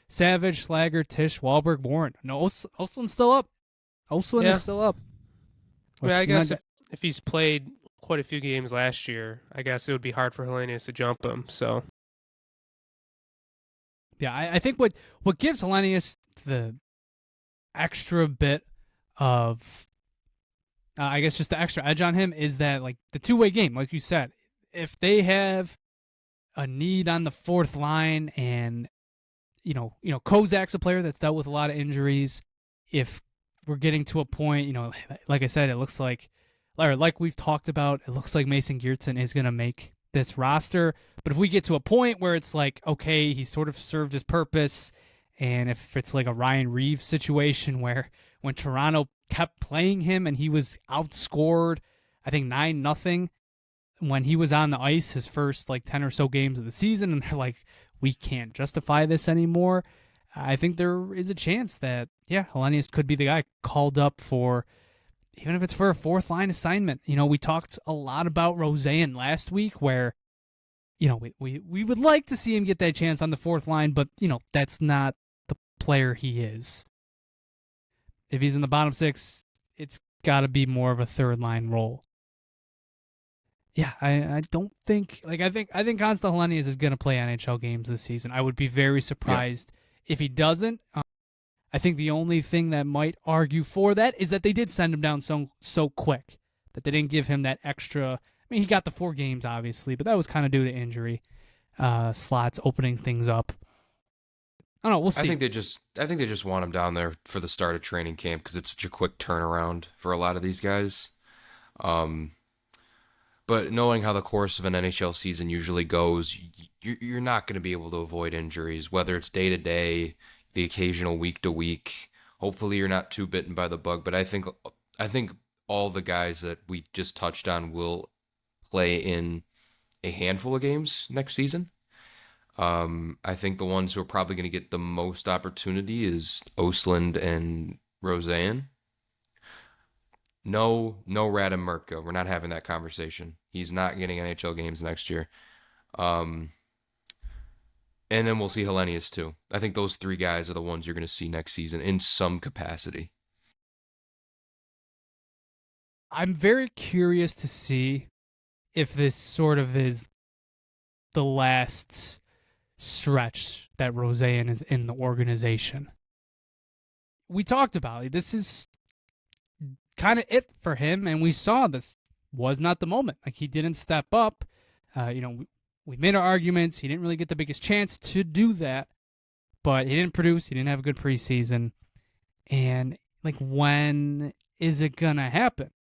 [SPEAKER 1] Savage, Slager, Tisch, Wahlberg, Warren. No, Oslin's still up. Oslin is still up.
[SPEAKER 3] I mean, I guess if he's played quite a few games last year, I guess it would be hard for Helenius to jump him. So,
[SPEAKER 1] yeah, I think what gives Helenius the extra bit of, I guess, just the extra edge on him is that, like, the two-way game, like you said. If they have a need on the fourth line, and Kozak's a player that's dealt with a lot of injuries. If we're getting to a point, like I said, it looks like, or like we've talked about, it looks like Mason Geertsen is going to make this roster. But if we get to a point where it's like, okay, he sort of served his purpose, and if it's like a Ryan Reeves situation where when Toronto kept playing him and he was outscored, I think 9-0 when he was on the ice his first like 10 or so games of the season, and they're like, we can't justify this anymore. I think there is a chance that, Helenius could be the guy called up for, even if it's for a fourth line assignment. We talked a lot about Roseanne last week where, we would like to see him get that chance on the fourth line, but, that's not the player he is. If he's in the bottom six, it's got to be more of a third line role. Yeah, I don't think, I think Konsta Helenius is going to play NHL games this season. I would be very surprised if he doesn't. I think the only thing that might argue for that is that they did send him down so quick, that they didn't give him that extra. I mean, he got the 4 games, obviously, but that was kind of due to injury slots opening things up. I don't know. We'll see.
[SPEAKER 2] I think they just want him down there for the start of training camp because it's such a quick turnaround for a lot of these guys. But knowing how the course of an NHL season usually goes, you're not going to be able to avoid injuries, whether it's day to day, the occasional week to week. Hopefully, you're not too bitten by the bug. But I think all the guys that we just touched on will play in a handful of games next season. I think the ones who are probably going to get the most opportunity is Oslind and Roseanne. No Radim Mrtka. We're not having that conversation. He's not getting NHL games next year. And then we'll see Helenius too. I think those 3 guys are the ones you're going to see next season in some capacity.
[SPEAKER 1] I'm very curious to see if this sort of is the last stretch that Roseanne is in the organization. We talked about it. This is kind of it for him, and we saw this was not the moment. Like, he didn't step up. We made our arguments. He didn't really get the biggest chance to do that, but he didn't produce. He didn't have a good preseason. And, when is it going to happen?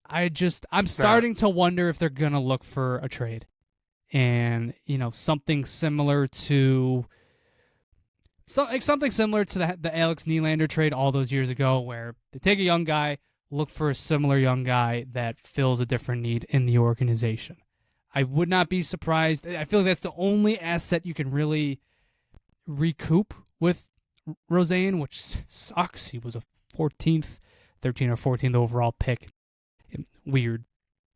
[SPEAKER 1] I'm starting to wonder if they're going to look for a trade. And, something similar to the Alex Nylander trade all those years ago, where they take a young guy, look for a similar young guy that fills a different need in the organization. I would not be surprised. I feel like that's the only asset you can really recoup with Roseanne, which sucks. He was a 13th or 14th overall pick. Weird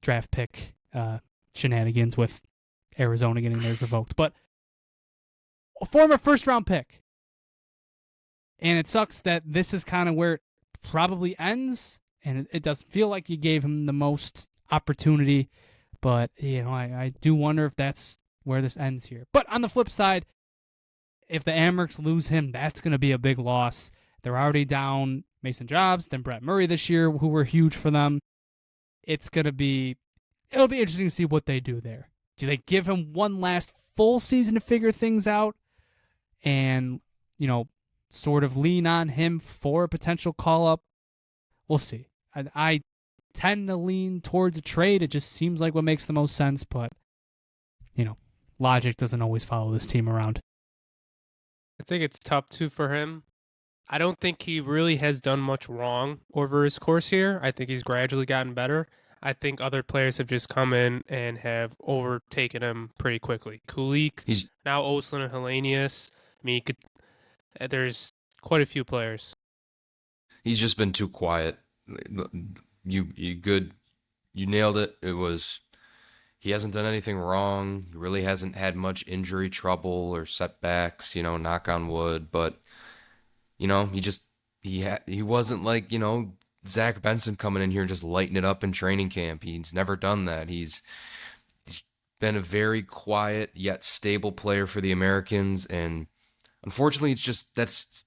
[SPEAKER 1] draft pick shenanigans with Arizona getting theirs revoked. But a former first-round pick. And it sucks that this is kind of where it probably ends, and it doesn't feel like you gave him the most opportunity. But, I do wonder if that's where this ends here. But on the flip side, if the Amherst lose him, that's going to be a big loss. They're already down Mason Jobs, then Brett Murray this year, who were huge for them. It'll be interesting to see what they do there. Do they give him one last full season to figure things out and, sort of lean on him for a potential call-up? We'll see. I tend to lean towards a trade. It just seems like what makes the most sense, but, logic doesn't always follow this team around.
[SPEAKER 3] I think it's tough, too, for him. I don't think he really has done much wrong over his course here. I think he's gradually gotten better. I think other players have just come in and have overtaken him pretty quickly. Kulik, now Oslind and Helenius. I mean, there's quite a few players.
[SPEAKER 2] He's just been too quiet. You nailed it. he hasn't done anything wrong. He really hasn't had much injury trouble or setbacks, knock on wood. But, he wasn't like, Zach Benson coming in here and just lighting it up in training camp. He's never done that. He's been a very quiet yet stable player for the Americans. And unfortunately, that's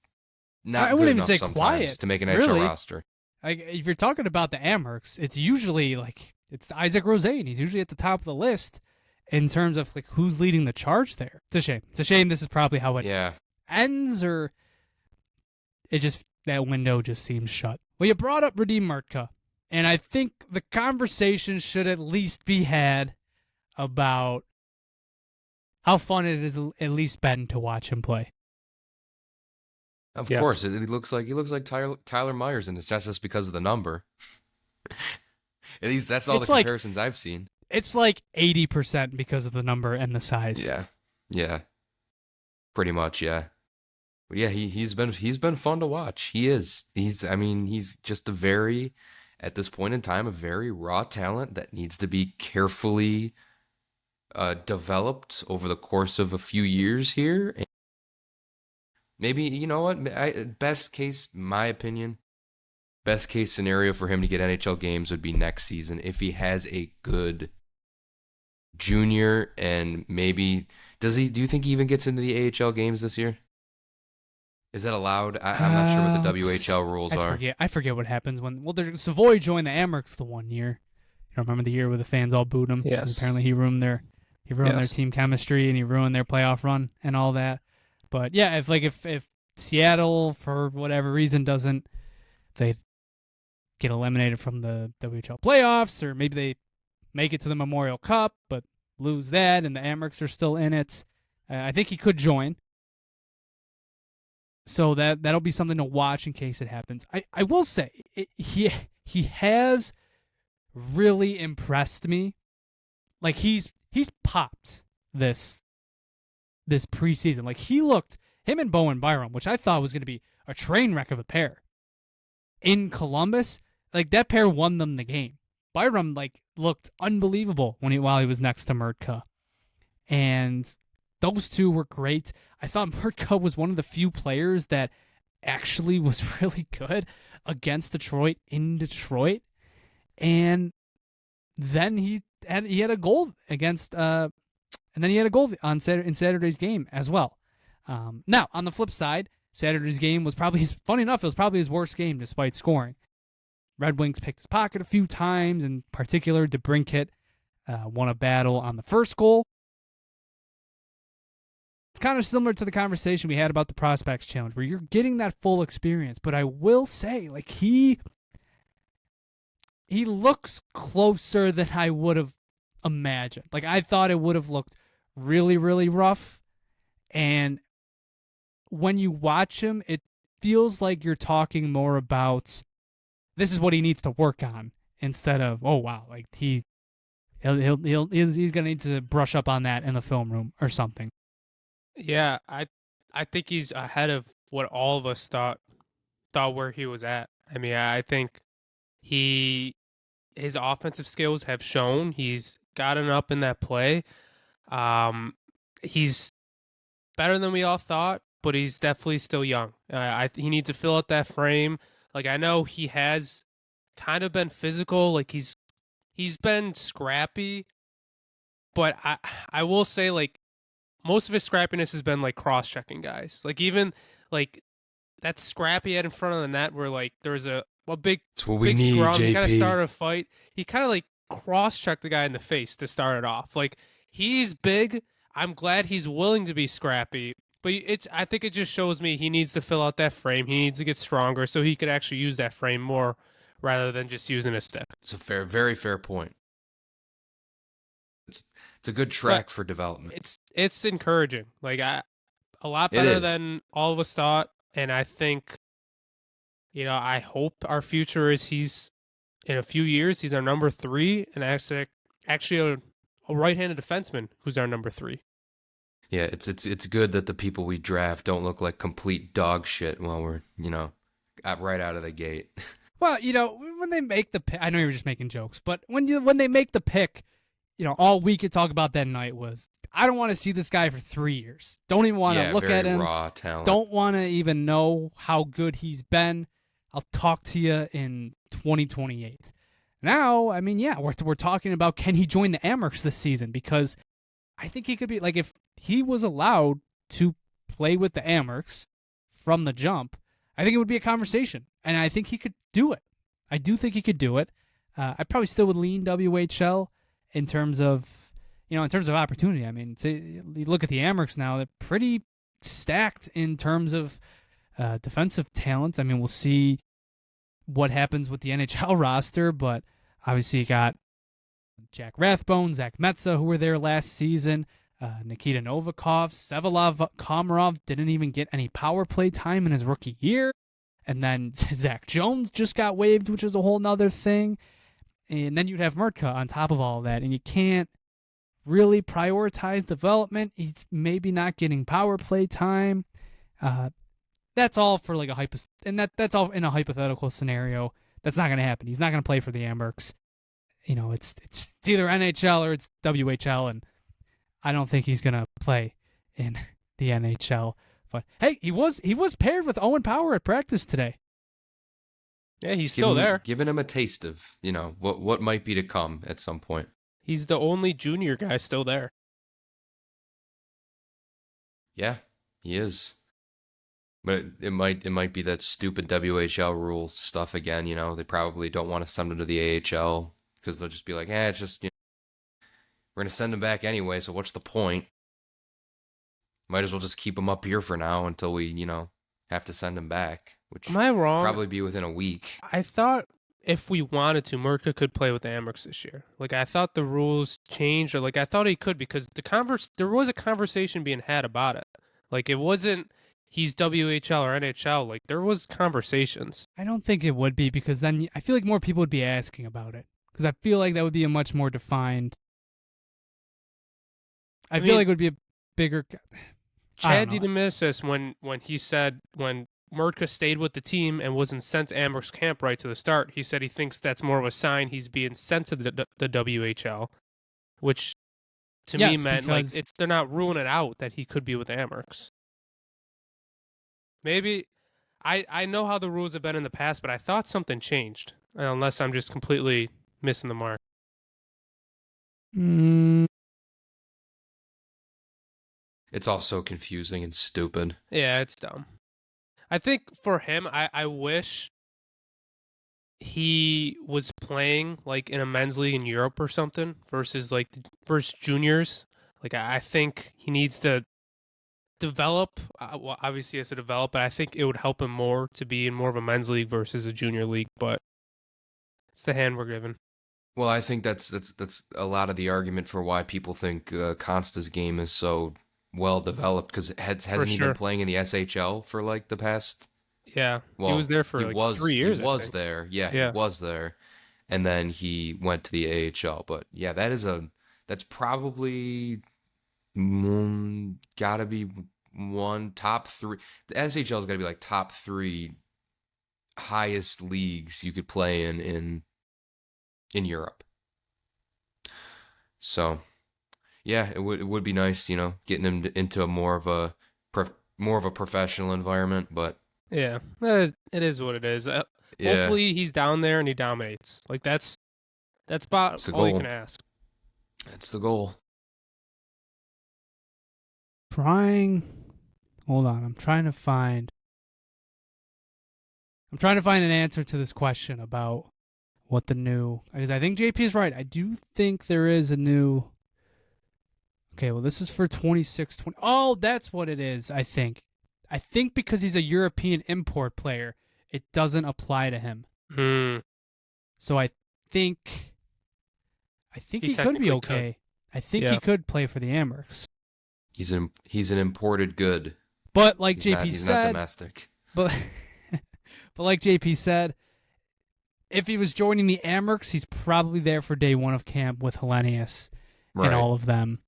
[SPEAKER 2] not
[SPEAKER 1] I
[SPEAKER 2] good
[SPEAKER 1] wouldn't even
[SPEAKER 2] enough
[SPEAKER 1] say
[SPEAKER 2] sometimes
[SPEAKER 1] quiet,
[SPEAKER 2] to make an
[SPEAKER 1] really.
[SPEAKER 2] NHL roster.
[SPEAKER 1] Like, if you're talking about the Amherst, it's usually like it's Isaac Rosén. He's usually at the top of the list in terms of like who's leading the charge there. It's a shame. It's a shame this is probably how it ends, or it just that window just seems shut. Well, you brought up Radim Mrtka, and I think the conversation should at least be had about how fun it has at least been to watch him play.
[SPEAKER 2] Of course, he looks like Tyler Myers, and it's not just because of the number. At least that's all the comparisons I've seen.
[SPEAKER 1] It's like 80% because of the number and the size.
[SPEAKER 2] Yeah, pretty much. Yeah, but yeah. He's been fun to watch. He is. He's just at this point in time, a very raw talent that needs to be carefully developed over the course of a few years here. And maybe, you know what? My opinion, best case scenario for him to get NHL games would be next season if he has a good junior, and maybe do you think he even gets into the AHL games this year? Is that allowed? I'm not sure what the WHL rules are.
[SPEAKER 1] I forget what happens when Savoy joined the Amherst the one year. You don't remember the year where the fans all booed him?
[SPEAKER 3] Yes.
[SPEAKER 1] Apparently he ruined their team chemistry, and he ruined their playoff run and all that. But yeah, if Seattle for whatever reason they get eliminated from the WHL playoffs, or maybe they make it to the Memorial Cup but lose that, and the Amherst are still in it, I think he could join. So that'll be something to watch in case it happens. I will say he has really impressed me. Like he's popped this preseason. Like him and Bowen Byram, which I thought was going to be a train wreck of a pair in Columbus. Like that pair won them the game. Byram looked unbelievable while he was next to Mrtka, and those two were great. I thought Mrtka was one of the few players that actually was really good against Detroit in Detroit, and then he had a goal against, and then he had a goal in Saturday's game as well. Now on the flip side, Saturday's game was probably his worst game despite scoring. Red Wings picked his pocket a few times, in particular, DeBrincat won a battle on the first goal. It's kind of similar to the conversation we had about the Prospects Challenge, where you're getting that full experience. But I will say, he looks closer than I would have imagined. I thought it would have looked really, really rough. And when you watch him, it feels like you're talking more about this is what he needs to work on, instead of, oh wow, he's gonna need to brush up on that in the film room or something.
[SPEAKER 3] Yeah, I think he's ahead of what all of us thought where he was at. I mean, I think his offensive skills have shown. He's gotten up in that play. He's better than we all thought, but he's definitely still young. He needs to fill out that frame. I know he has kind of been physical. He's been scrappy, but I will say, most of his scrappiness has been cross-checking guys. Even that scrap he had in front of the net where there was a big scrum. JP. He kind of started a fight. He kind of cross-checked the guy in the face to start it off. He's big. I'm glad he's willing to be scrappy. But I think it just shows me he needs to fill out that frame. He needs to get stronger so he could actually use that frame more rather than just using a stick.
[SPEAKER 2] It's a very fair point. It's a good track for development.
[SPEAKER 3] It's encouraging. A lot better than all of us thought. And I think, I hope our future is in a few years, he's our number 3, and actually a right-handed defenseman who's our number 3.
[SPEAKER 2] Yeah, it's good that the people we draft don't look like complete dog shit while we're, right out of the gate.
[SPEAKER 1] Well, when they make the pick, I know you were just making jokes, but when they make the pick, all we could talk about that night was, I don't want to see this guy for 3 years. Don't even want to look
[SPEAKER 2] very
[SPEAKER 1] at him.
[SPEAKER 2] Raw talent.
[SPEAKER 1] Don't want to even know how good he's been. I'll talk to you in 2028. Now, I mean, yeah, we're talking about, can he join the Amherst this season? Because I think he could be, like, if he was allowed to play with the Amherst from the jump, I think it would be a conversation. And I think he could do it. I do think he could do it. I probably still would lean WHL in terms of, opportunity. I mean, you look at the Amherst now, they're pretty stacked in terms of defensive talent. I mean, we'll see what happens with the NHL roster, but obviously you got Jack Rathbone, Zach Metza, who were there last season, Nikita Novikov, Sevalov Komarov didn't even get any power play time in his rookie year. And then Zach Jones just got waived, which is a whole nother thing. And then you'd have Mrtka on top of all that. And you can't really prioritize development. He's maybe not getting power play time. That's all for like that's all in a hypothetical scenario. That's not going to happen. He's not going to play for the Amherst. It's either NHL or it's WHL, and I don't think he's going to play in the NHL. But hey, he was paired with Owen Power at practice today.
[SPEAKER 3] Yeah, he's still there.
[SPEAKER 2] Giving him a taste of, what might be to come at some point.
[SPEAKER 3] He's the only junior guy still there.
[SPEAKER 2] Yeah, he is. But it might be that stupid WHL rule stuff again, They probably don't want to send him to the AHL because they'll just be like, it's just, we're going to send him back anyway, so what's the point? Might as well just keep him up here for now until we, have to send him back. Which
[SPEAKER 3] am I wrong?
[SPEAKER 2] Probably be within a week.
[SPEAKER 3] I thought if we wanted to, Mrtka could play with the Amherst this year. Like, I thought the rules changed, or I thought he could, because there was a conversation being had about it. Like, it wasn't he's WHL or NHL. Like, there was conversations.
[SPEAKER 1] I don't think it would be, because then I feel like more people would be asking about it. Because I feel like that would be a much more defined. I feel like it would be a bigger.
[SPEAKER 3] Chad Didymis, when he said when Mrtka stayed with the team and wasn't sent to Amherst camp right to the start, he said he thinks that's more of a sign he's being sent to the WHL, which to me meant they're not ruling it out that he could be with Amherst. Maybe I know how the rules have been in the past, but I thought something changed, unless I'm just completely missing the mark.
[SPEAKER 2] It's all so confusing and stupid.
[SPEAKER 3] Yeah, it's dumb. I think for him, I wish he was playing like in a men's league in Europe or something versus juniors. Like, I think he needs to develop. Well, obviously he has to develop, but I think it would help him more to be in more of a men's league versus a junior league. But it's the hand we're given.
[SPEAKER 2] Well, I think that's a lot of the argument for why people think Konsta's game is so well developed, because hasn't he been playing in the SHL for like the past?
[SPEAKER 3] Yeah, well, he was there for 3 years.
[SPEAKER 2] He was there, yeah, he was there, and then he went to the AHL. But yeah, that's probably gotta be one top three. The SHL's gotta be like top 3 highest leagues you could play in Europe. So. Yeah, it would be nice, getting him into a more of a professional environment. But
[SPEAKER 3] yeah, it is what it is. Hopefully, he's down there and he dominates. Like, that's about all you can ask.
[SPEAKER 2] That's the goal.
[SPEAKER 1] Hold on, I'm trying to find an answer to this question about what the new. Because I think JP is right. I do think there is a new. Okay, well, this is for 26-20. Oh, that's what it is, I think. I think because he's a European import player, it doesn't apply to him. So I think he could be okay. I think he could play for the Amherst.
[SPEAKER 2] He's an imported good.
[SPEAKER 1] But like
[SPEAKER 2] he's
[SPEAKER 1] JP
[SPEAKER 2] he's
[SPEAKER 1] said,
[SPEAKER 2] not domestic.
[SPEAKER 1] But like JP said, if he was joining the Amherst, he's probably there for day one of camp with Helenius and all of them.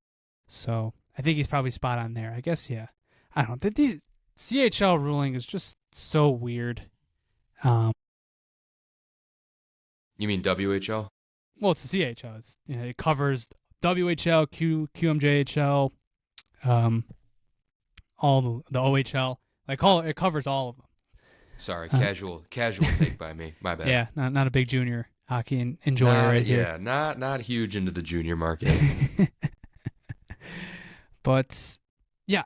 [SPEAKER 1] So I think he's probably spot on there. I guess, yeah. I don't know. These CHL ruling is just so weird.
[SPEAKER 2] You mean WHL?
[SPEAKER 1] Well, it's the CHL. It covers WHL, QMJHL, all the OHL. It covers all of them.
[SPEAKER 2] Sorry, casual take by me. My bad.
[SPEAKER 1] Yeah, not a big junior hockey enjoyer here.
[SPEAKER 2] Yeah, not huge into the junior market.
[SPEAKER 1] But yeah,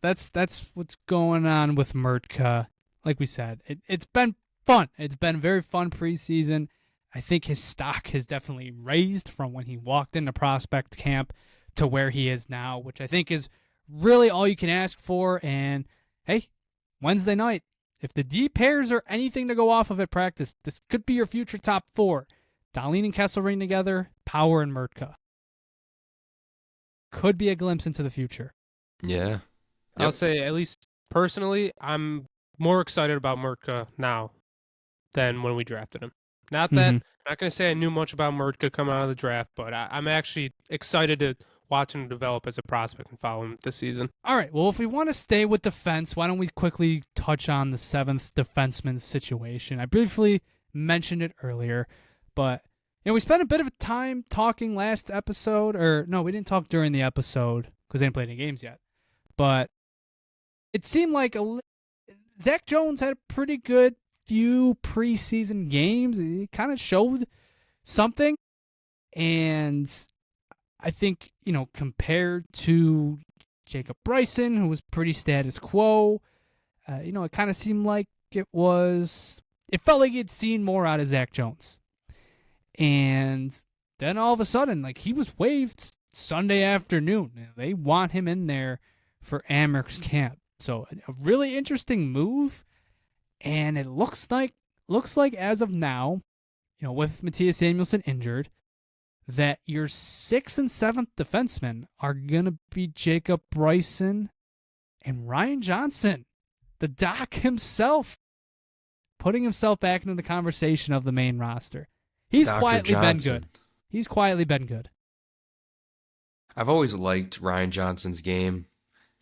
[SPEAKER 1] that's what's going on with Mrtka. Like we said, it's been fun. It's been very fun preseason. I think his stock has definitely raised from when he walked into prospect camp to where he is now, which I think is really all you can ask for. And hey, Wednesday night, if the D pairs are anything to go off of at practice, this could be your future top 4. Dahlin and Kesselring together, Power and Mrtka. Could be a glimpse into the future.
[SPEAKER 2] Yeah. Yep.
[SPEAKER 3] I'll say, at least personally, I'm more excited about Mrtka now than when we drafted him. Not that I'm not going to say I knew much about Mrtka coming out of the draft, but I'm actually excited to watch him develop as a prospect and follow him this season.
[SPEAKER 1] All right. Well, if we want to stay with defense, why don't we quickly touch on the 7th defenseman situation? I briefly mentioned it earlier, but we spent a bit of time talking last episode, or no, we didn't talk during the episode because they didn't play any games yet. But it seemed like Zach Jones had a pretty good few preseason games. He kind of showed something, and I think, compared to Jacob Bryson, who was pretty status quo, it kind of seemed like it felt like he'd seen more out of Zach Jones. And then all of a sudden, he was waived Sunday afternoon. They want him in there for Amherst camp. So a really interesting move. And it looks like as of now, with Mattias Samuelsson injured, that your 6th and 7th defensemen are going to be Jacob Bryson and Ryan Johnson, the doc himself, putting himself back into the conversation of the main roster. He's
[SPEAKER 2] Dr.
[SPEAKER 1] quietly
[SPEAKER 2] Johnson.
[SPEAKER 1] been good. He's quietly been good.
[SPEAKER 2] I've always liked Ryan Johnson's game.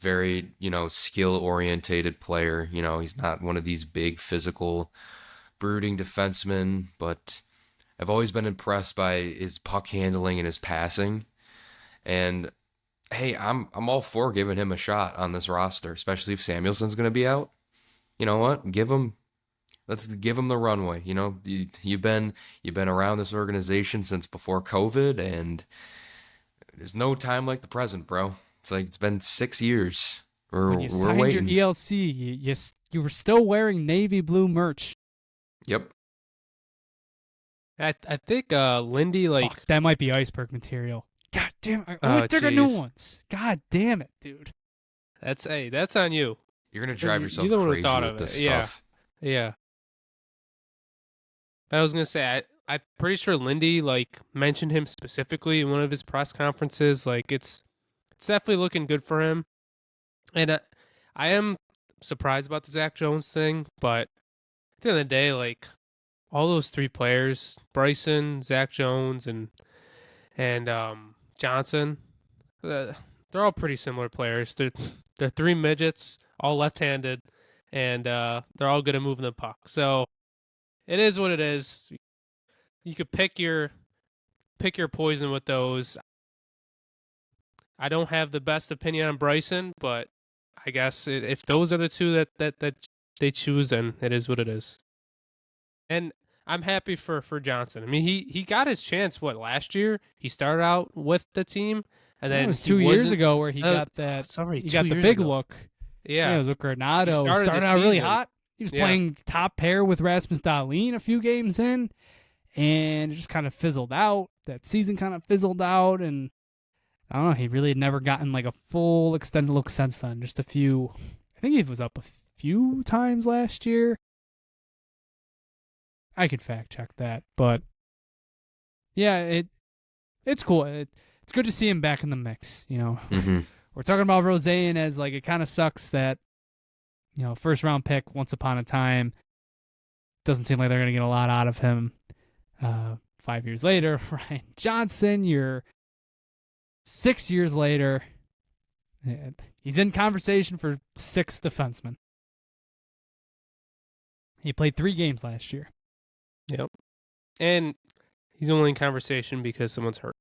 [SPEAKER 2] Very, skill-orientated player. He's not one of these big, physical, brooding defensemen, but I've always been impressed by his puck handling and his passing. And hey, I'm all for giving him a shot on this roster, especially if Samuelsson's going to be out. You know what? Let's give him the runway. You've been around this organization since before COVID, and there's no time like the present, bro. It's been 6 years.
[SPEAKER 1] When you signed
[SPEAKER 2] waiting.
[SPEAKER 1] your ELC, you were still wearing navy blue merch.
[SPEAKER 2] Yep.
[SPEAKER 3] I think Lindy
[SPEAKER 1] Fuck, that might be iceberg material. God damn it! I took new ones. God damn it, dude.
[SPEAKER 3] That's on you.
[SPEAKER 2] You're gonna drive yourself
[SPEAKER 3] You
[SPEAKER 2] crazy with this stuff.
[SPEAKER 3] Yeah. I was gonna say I'm pretty sure Lindy mentioned him specifically in one of his press conferences. It's definitely looking good for him, and I am surprised about the Zach Jones thing. But at the end of the day, all those 3 players, Bryson, Zach Jones, and Johnson, they're all pretty similar players. They're 3 midgets, all left-handed, and they're all good at moving the puck. So it is what it is. You could pick your poison with those. I don't have the best opinion on Bryson, but I guess if those are the 2 that they choose, then it is what it is. And I'm happy for Johnson. I mean, he got his chance, last year? He started out with the team, and then
[SPEAKER 1] it was 2 years ago where he got that.
[SPEAKER 3] Sorry,
[SPEAKER 1] he got the big look.
[SPEAKER 3] Yeah,
[SPEAKER 1] it was with Granado.
[SPEAKER 3] He
[SPEAKER 1] started out really hot. He was playing top pair with Rasmus Dahlin a few games in, and it just kind of fizzled out. That season kind of fizzled out, and I don't know. He really had never gotten a full extended look since then. Just a few. I think he was up a few times last year. I could fact check that, but yeah, it's cool. It's good to see him back in the mix.
[SPEAKER 2] Mm-hmm.
[SPEAKER 1] We're talking about Roseanne as it kind of sucks that first round pick once upon a time. Doesn't seem like they're gonna get a lot out of him. 5 years later, Ryan Johnson, you're 6 years later. He's in conversation for 6th defenseman. He played 3 games last year.
[SPEAKER 3] Yep. And He's only in conversation because someone's hurt.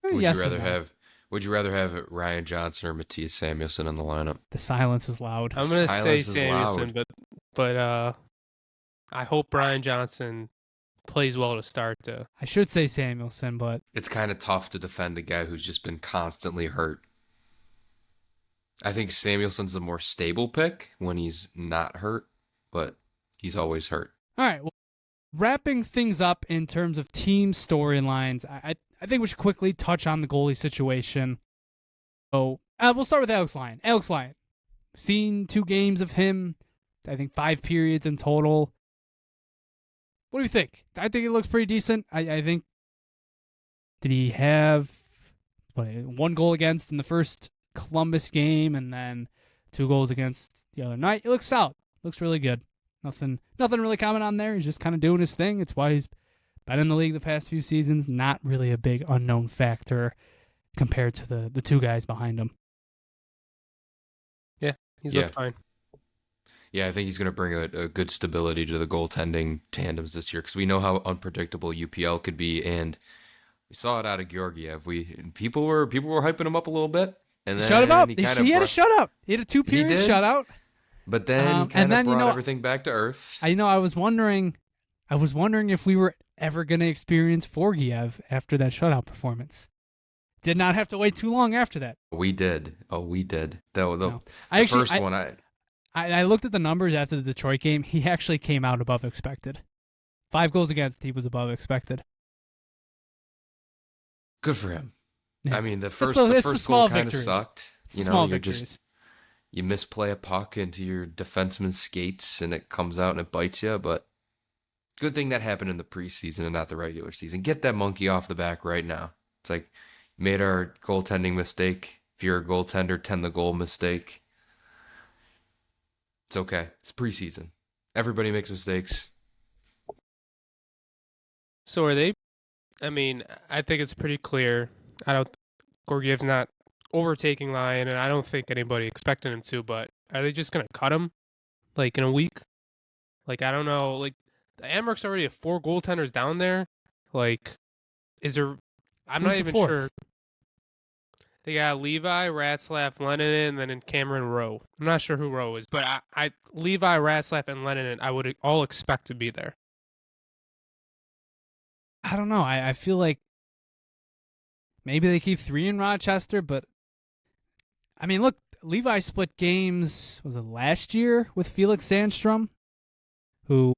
[SPEAKER 2] Would
[SPEAKER 1] Yes
[SPEAKER 2] you
[SPEAKER 1] and
[SPEAKER 2] rather
[SPEAKER 1] no.
[SPEAKER 2] have Would you rather have Ryan Johnson or Mattias Samuelsson in the lineup?
[SPEAKER 1] The silence is loud.
[SPEAKER 3] I'm gonna say
[SPEAKER 2] Silence is
[SPEAKER 3] Samuelson,
[SPEAKER 2] loud.
[SPEAKER 3] but I hope Brian Johnson plays well to start.
[SPEAKER 1] I should say Samuelsson, but
[SPEAKER 2] It's kind of tough to defend a guy who's just been constantly hurt. I think Samuelson's a more stable pick when he's not hurt, but he's always hurt.
[SPEAKER 1] all right. Well, wrapping things up in terms of team storylines, I think we should quickly touch on the goalie situation. So we'll start with Alex Lyon. Alex Lyon, seen 2 games of him. I think 5 periods in total. What do you think? I think it looks pretty decent. I think, did he have 1 goal against in the first Columbus game and then 2 goals against the other night? It looks solid. Looks really good. Nothing really comment on there. He's just kind of doing his thing. It's why he's been in the league the past few seasons. Not really a big unknown factor compared to the 2 guys behind him.
[SPEAKER 3] He's looked fine.
[SPEAKER 2] Yeah, I think he's going to bring a good stability to the goaltending tandems this year because we know how unpredictable UPL could be, and we saw it out of Georgiev. People were hyping him up a little bit, and then
[SPEAKER 1] Shut him up.
[SPEAKER 2] he
[SPEAKER 1] He
[SPEAKER 2] kind
[SPEAKER 1] had a shutout. He had a 2-period
[SPEAKER 2] did?
[SPEAKER 1] shutout.
[SPEAKER 2] But then he kind of brought everything back to earth.
[SPEAKER 1] I was wondering if we were ever going to experience Georgiev after that shutout performance. Did not have to wait too long after that.
[SPEAKER 2] We did. Oh, we did. The first one,
[SPEAKER 1] I looked at the numbers after the Detroit game. He actually came out above expected. 5 goals against, he was above expected.
[SPEAKER 2] Good for him.
[SPEAKER 1] Yeah.
[SPEAKER 2] I mean, the first goal kind of sucked.
[SPEAKER 1] Victories.
[SPEAKER 2] You misplay a puck into your defenseman's skates and it comes out and it bites you, but good thing that happened in the preseason and not the regular season. Get that monkey off the back right now. It's like, made our goaltending mistake. If you're a goaltender, tend the goal mistake. It's okay. It's preseason. Everybody makes mistakes.
[SPEAKER 3] So are they? I mean, I think it's pretty clear. Georgiev's not overtaking Lyon, and I don't think anybody expected him to, but are they just going to cut him, like, in a week? Like, I don't know. Like, the Amherst already have 4 goaltenders down there. Like, is there... I'm not even sure. They got Levi, Ratzlaff, Lennon, and then Cameron Rowe. I'm not sure who Rowe is, but Levi, Ratzlaff, and Lennon, I would all expect to be there.
[SPEAKER 1] I don't know. I feel like maybe they keep 3 in Rochester, but I mean, look, Levi split games, was it last year, with Felix Sandstrom, who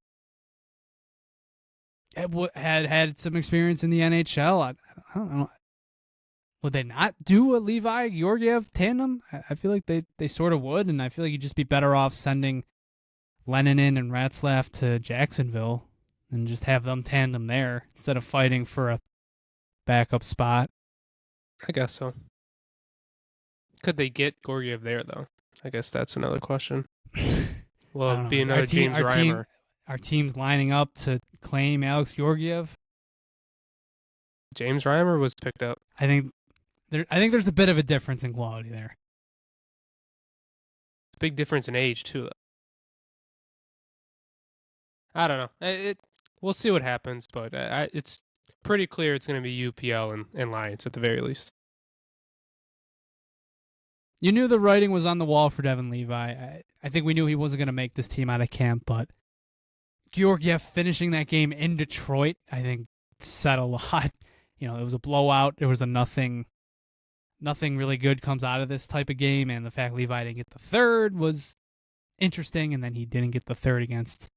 [SPEAKER 1] had some experience in the NHL. I don't know. Would they not do a Levi-Georgiev tandem? I feel like they sort of would, and I feel like you'd just be better off sending Lennon and Ratzlaff to Jacksonville and just have them tandem there instead of fighting for a backup spot.
[SPEAKER 3] I guess so. Could they get Georgiev there, though? I guess that's another question. Well, it'd be another James Reimer.
[SPEAKER 1] Our team's lining up to claim Alex Georgiev.
[SPEAKER 3] James Reimer was picked up.
[SPEAKER 1] I think there's a bit of a difference in quality there.
[SPEAKER 3] Big difference in age, too. I don't know. We'll see what happens, but it's pretty clear it's going to be UPL and Lions at the very least.
[SPEAKER 1] You knew the writing was on the wall for Devin Levi. I think we knew he wasn't going to make this team out of camp, but Georgiev finishing that game in Detroit, I think, said a lot. It was a blowout. There was a nothing really good comes out of this type of game, and the fact Levi didn't get the third was interesting, and then he didn't get the third against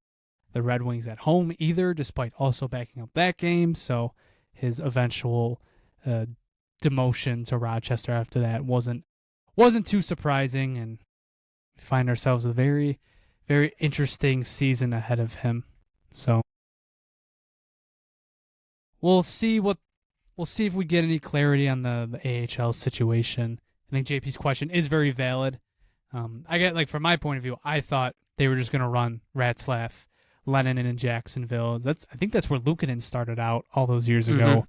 [SPEAKER 1] the Red Wings at home either, despite also backing up that game. So his eventual demotion to Rochester after that wasn't too surprising, and we find ourselves a very, very interesting season ahead of him. So we'll see if we get any clarity on the AHL situation. I think JP's question is very valid. I get, from my point of view, I thought they were just going to run Ratzlaff, Lennon in Jacksonville. I think that's where Luukkonen started out all those years ago.
[SPEAKER 3] Mm-hmm.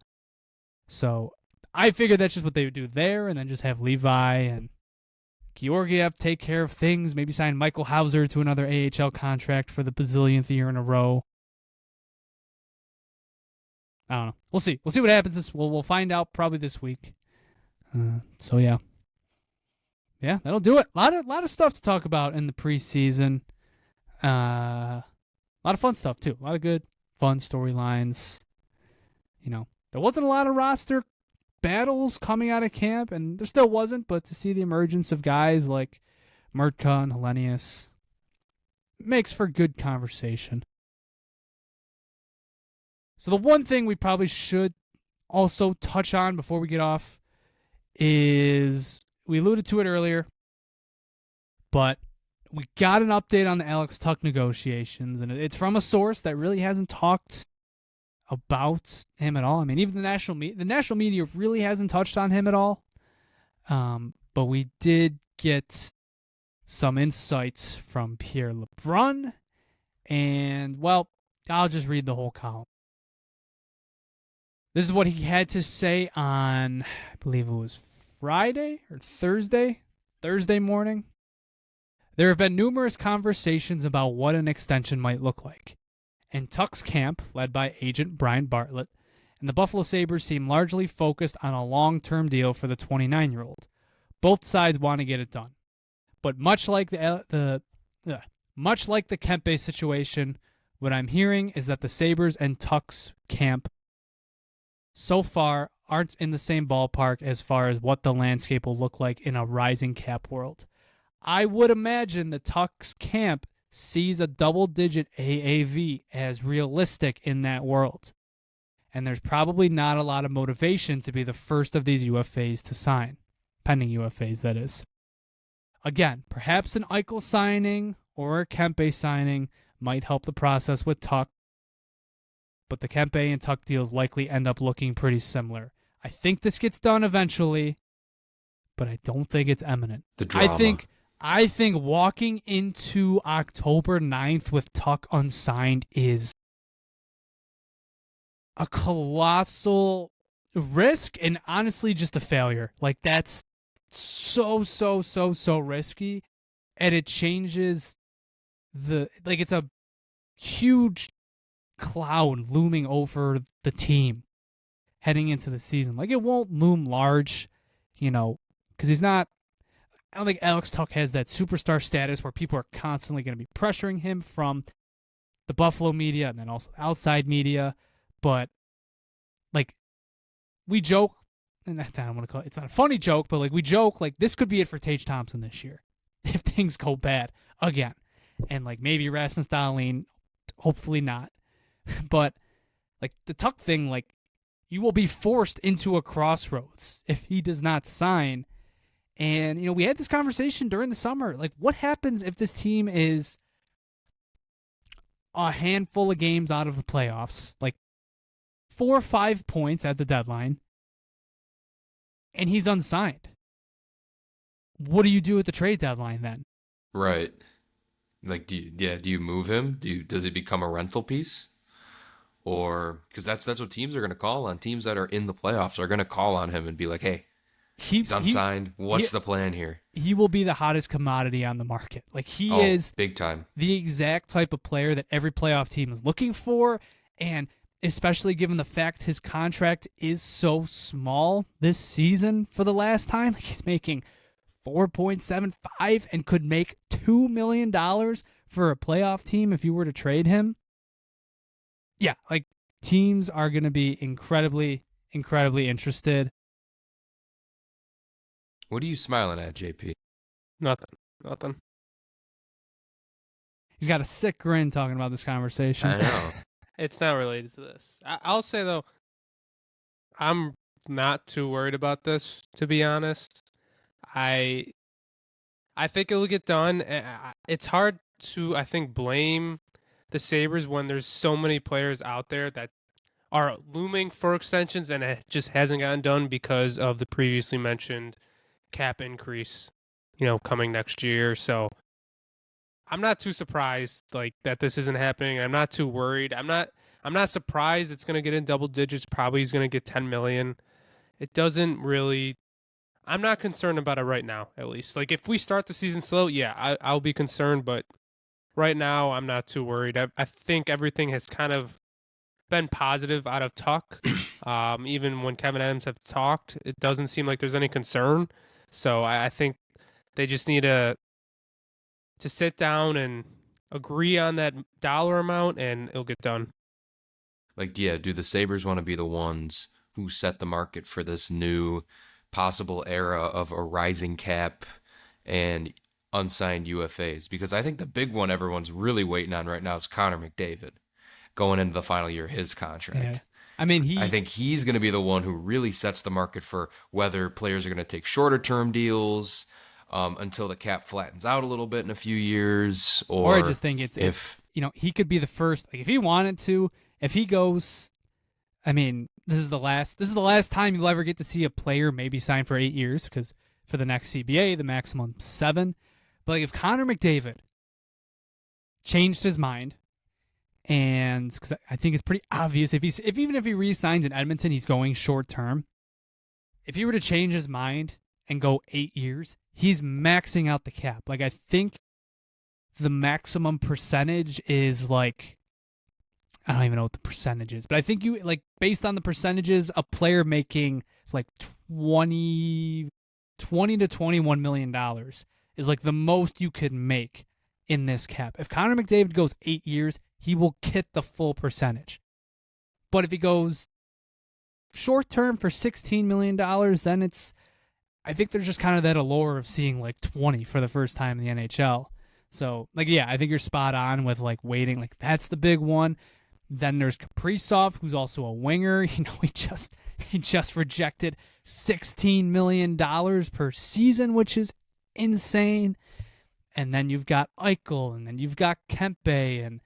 [SPEAKER 1] So I figured that's just what they would do there, and then just have Levi and Georgiev take care of things, maybe sign Michael Hauser to another AHL contract for the bazillionth year in a row. I don't know. We'll see. We'll see what happens. We'll find out probably this week. So yeah, that'll do it. A lot of stuff to talk about in the preseason. A lot of fun stuff too. A lot of good, fun storylines. There wasn't a lot of roster battles coming out of camp, and there still wasn't. But to see the emergence of guys like Mrtka and Helenius makes for good conversation. So the one thing we probably should also touch on before we get off is, we alluded to it earlier, but we got an update on the Alex Tuch negotiations, and it's from a source that really hasn't talked about him at all. I mean, even the national media really hasn't touched on him at all. But we did get some insights from Pierre LeBrun, and, well, I'll just read the whole column. This is what he had to say on, I believe it was Friday or Thursday morning. There have been numerous conversations about what an extension might look like. And Tuch's camp, led by agent Brian Bartlett, and the Buffalo Sabres seem largely focused on a long-term deal for the 29-year-old. Both sides want to get it done. But much like the Kempe situation, what I'm hearing is that the Sabres and Tuch's camp so far aren't in the same ballpark as far as what the landscape will look like in a rising cap world. I would imagine the Tuch's camp sees a double-digit AAV as realistic in that world. And there's probably not a lot of motivation to be the first of these UFAs to sign. Pending UFAs, that is. Again, perhaps an Eichel signing or a Kempe signing might help the process with Tuch, but the Kempe and Tuch deals likely end up looking pretty similar. I think this gets done eventually, but I don't think it's imminent.
[SPEAKER 2] The drama.
[SPEAKER 1] I think walking into October 9th with Tuch unsigned is a colossal risk and honestly just a failure. Like, that's so risky, and it changes it's a huge cloud looming over the team heading into the season. Like, it won't loom large, because he's not. I don't think Alex Tuch has that superstar status where people are constantly going to be pressuring him from the Buffalo media and then also outside media. But, we joke, and I don't want to call it, it's not a funny joke, but we joke, this could be it for Tage Thompson this year if things go bad again. And maybe Rasmus Dahlin, hopefully not. But the Tuch thing, you will be forced into a crossroads if he does not sign. And, we had this conversation during the summer. What happens if this team is a handful of games out of the playoffs, 4 or 5 points at the deadline, and he's unsigned? What do you do at the trade deadline then?
[SPEAKER 2] Right. Do you move him? Does he become a rental piece? Or, because that's what teams are going to call on. Teams that are in the playoffs are going to call on him and be like, hey, he's unsigned. What's the plan here? He
[SPEAKER 1] will be the hottest commodity on the market. He is
[SPEAKER 2] big time.
[SPEAKER 1] The exact type of player that every playoff team is looking for, and especially given the fact his contract is so small this season for the last time. He's making $4.75 and could make $2 million for a playoff team if you were to trade him. Yeah, teams are going to be incredibly interested.
[SPEAKER 2] What are you smiling at, JP?
[SPEAKER 3] Nothing.
[SPEAKER 1] He's got a sick grin talking about this conversation.
[SPEAKER 2] I know.
[SPEAKER 3] It's not related to this. I'll say, though, I'm not too worried about this, to be honest. I think it'll get done. It's hard to, I think, blame the Sabres when there's so many players out there that are looming for extensions and it just hasn't gotten done because of the previously mentioned cap increase, coming next year. So I'm not too surprised that this isn't happening. I'm not too worried. I'm not surprised it's going to get in double digits. Probably he's going to get 10 million. It doesn't really. I'm not concerned about it right now, at least. If we start the season slow, yeah, I'll be concerned. But right now, I'm not too worried. I think everything has kind of been positive out of Tuch. Even when Kevin Adams have talked, it doesn't seem like there's any concern. So I think they just need to sit down and agree on that dollar amount, and it'll get done.
[SPEAKER 2] Like, yeah, do the Sabres want to be the ones who set the market for this new possible era of a rising cap and unsigned UFAs? Because I think the big one everyone's really waiting on right now is Connor McDavid going into the final year of his contract.
[SPEAKER 1] Yeah. I mean,
[SPEAKER 2] I think he's going to be the one who really sets the market for whether players are going to take shorter term deals until the cap flattens out a little bit in a few years. Or
[SPEAKER 1] I just think if he could be the first, like if he wanted to, if he goes, I mean, this is the last time you'll ever get to see a player maybe sign for 8 years, because for the next CBA, the maximum 7. But like if Connor McDavid changed his mind, and because I think it's pretty obvious if even if he re-signs in Edmonton, he's going short term. If he were to change his mind and go 8 years, he's maxing out the cap. Like I think the maximum percentage is like, I don't even know what the percentage is, but I think you like based on the percentages, a player making like 20 to $21 million is like the most you could make in this cap. If Connor McDavid goes 8 years, he will get the full percentage. But if he goes short term for $16 million, then I think there's just kind of that allure of seeing like 20 for the first time in the NHL. So like, yeah, I think you're spot on with like waiting. Like that's the big one. Then there's Kaprizov, who's also a winger. He just rejected $16 million per season, which is insane. And then you've got Eichel, and then you've got Kempe, and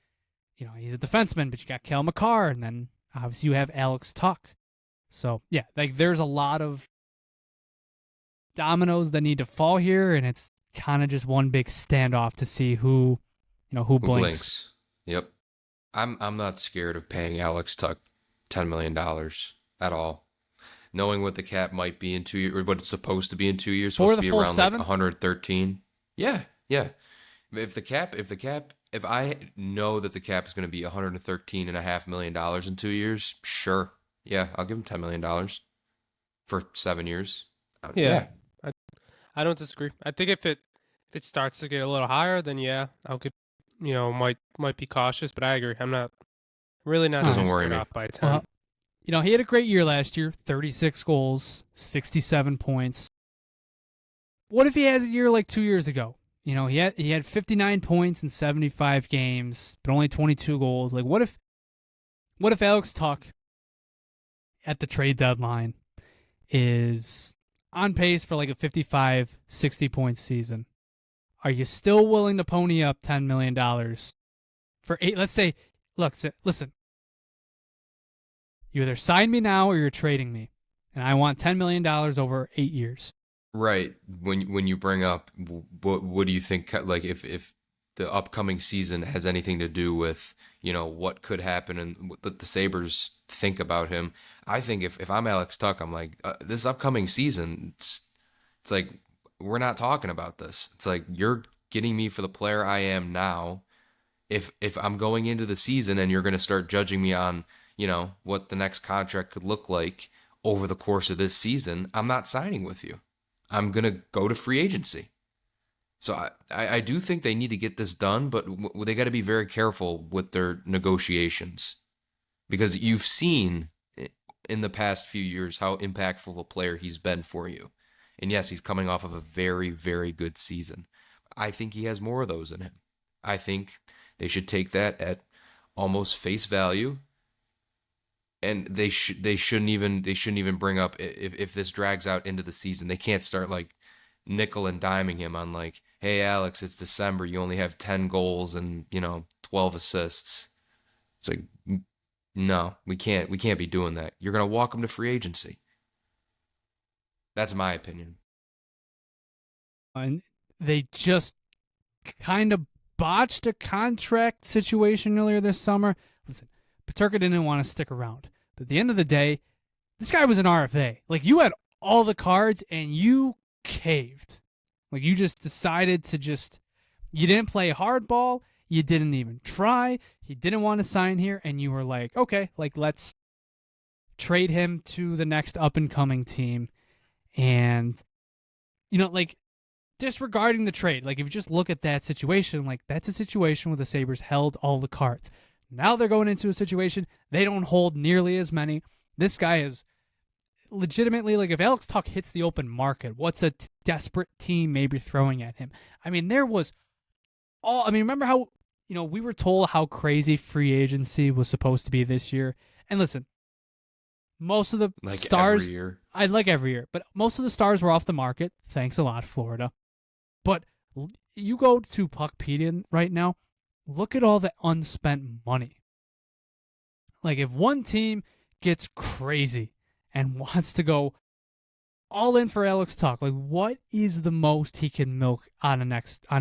[SPEAKER 1] he's a defenseman, but you got Cale Makar, and then obviously you have Alex Tuch. So yeah, like there's a lot of dominoes that need to fall here, and it's kind of just one big standoff to see who blinks.
[SPEAKER 2] Yep. I'm not scared of paying Alex Tuch $10 million at all. Knowing what the cap might be in 2 years, or what it's supposed to be in 2 years, supposed to be around 7? Like 113. Yeah. If I know that the cap is going to be $113.5 million in 2 years, sure. Yeah, I'll give him $10 million for 7 years.
[SPEAKER 3] Yeah. I don't disagree. I think if it starts to get a little higher, then yeah, I'll get, might be cautious, but I agree. I'm not
[SPEAKER 2] Doesn't worry me.
[SPEAKER 3] Off by 10.
[SPEAKER 1] Well, he had a great year last year, 36 goals, 67 points. What if he has a year like 2 years ago? He had 59 points in 75 games, but only 22 goals. Like what if Alex Tuch at the trade deadline is on pace for like a 55, 60 point season? Are you still willing to pony up $10 million for 8? Let's say, look, listen, you either sign me now or you're trading me, and I want $10 million over 8 years.
[SPEAKER 2] Right. When you bring up what do you think, like if the upcoming season has anything to do with, what could happen and what the Sabres think about him. I think if I'm Alex Tuch, I'm like, this upcoming season, it's like, we're not talking about this. It's like, you're getting me for the player I am now. If I'm going into the season and you're going to start judging me on, what the next contract could look like over the course of this season, I'm not signing with you. I'm going to go to free agency. So I do think they need to get this done, but they got to be very careful with their negotiations, because you've seen in the past few years how impactful a player he's been for you. And yes, he's coming off of a very, very good season. I think he has more of those in him. I think they should take that at almost face value. And they shouldn't even bring up, if this drags out into the season, they can't start like nickel and diming him on like, hey Alex, it's December, you only have 10 goals and 12 assists. It's like, no, we can't be doing that. You're gonna walk him to free agency. That's my opinion.
[SPEAKER 1] And they just kind of botched a contract situation earlier this summer. Listen, Peterka didn't want to stick around. But at the end of the day, this guy was an RFA. Like, you had all the cards and you caved. Like, you just decided to you didn't play hardball. You didn't even try. He didn't want to sign here, and you were like, okay, like let's trade him to the next up-and-coming team. And, like, disregarding the trade, like if you just look at that situation, like that's a situation where the Sabres held all the cards. Now they're going into a situation they don't hold nearly as many. This guy is legitimately, like, if Alex Tuch hits the open market, what's a desperate team maybe throwing at him? I mean, remember how, we were told how crazy free agency was supposed to be this year. And listen, most of the stars,
[SPEAKER 2] every year.
[SPEAKER 1] I'd like every year, but most of the stars were off the market. Thanks a lot, Florida. But you go to Puckpedia right now, look at all the unspent money. Like, if one team gets crazy and wants to go all in for Alex Tuch, like, what is the most he can milk on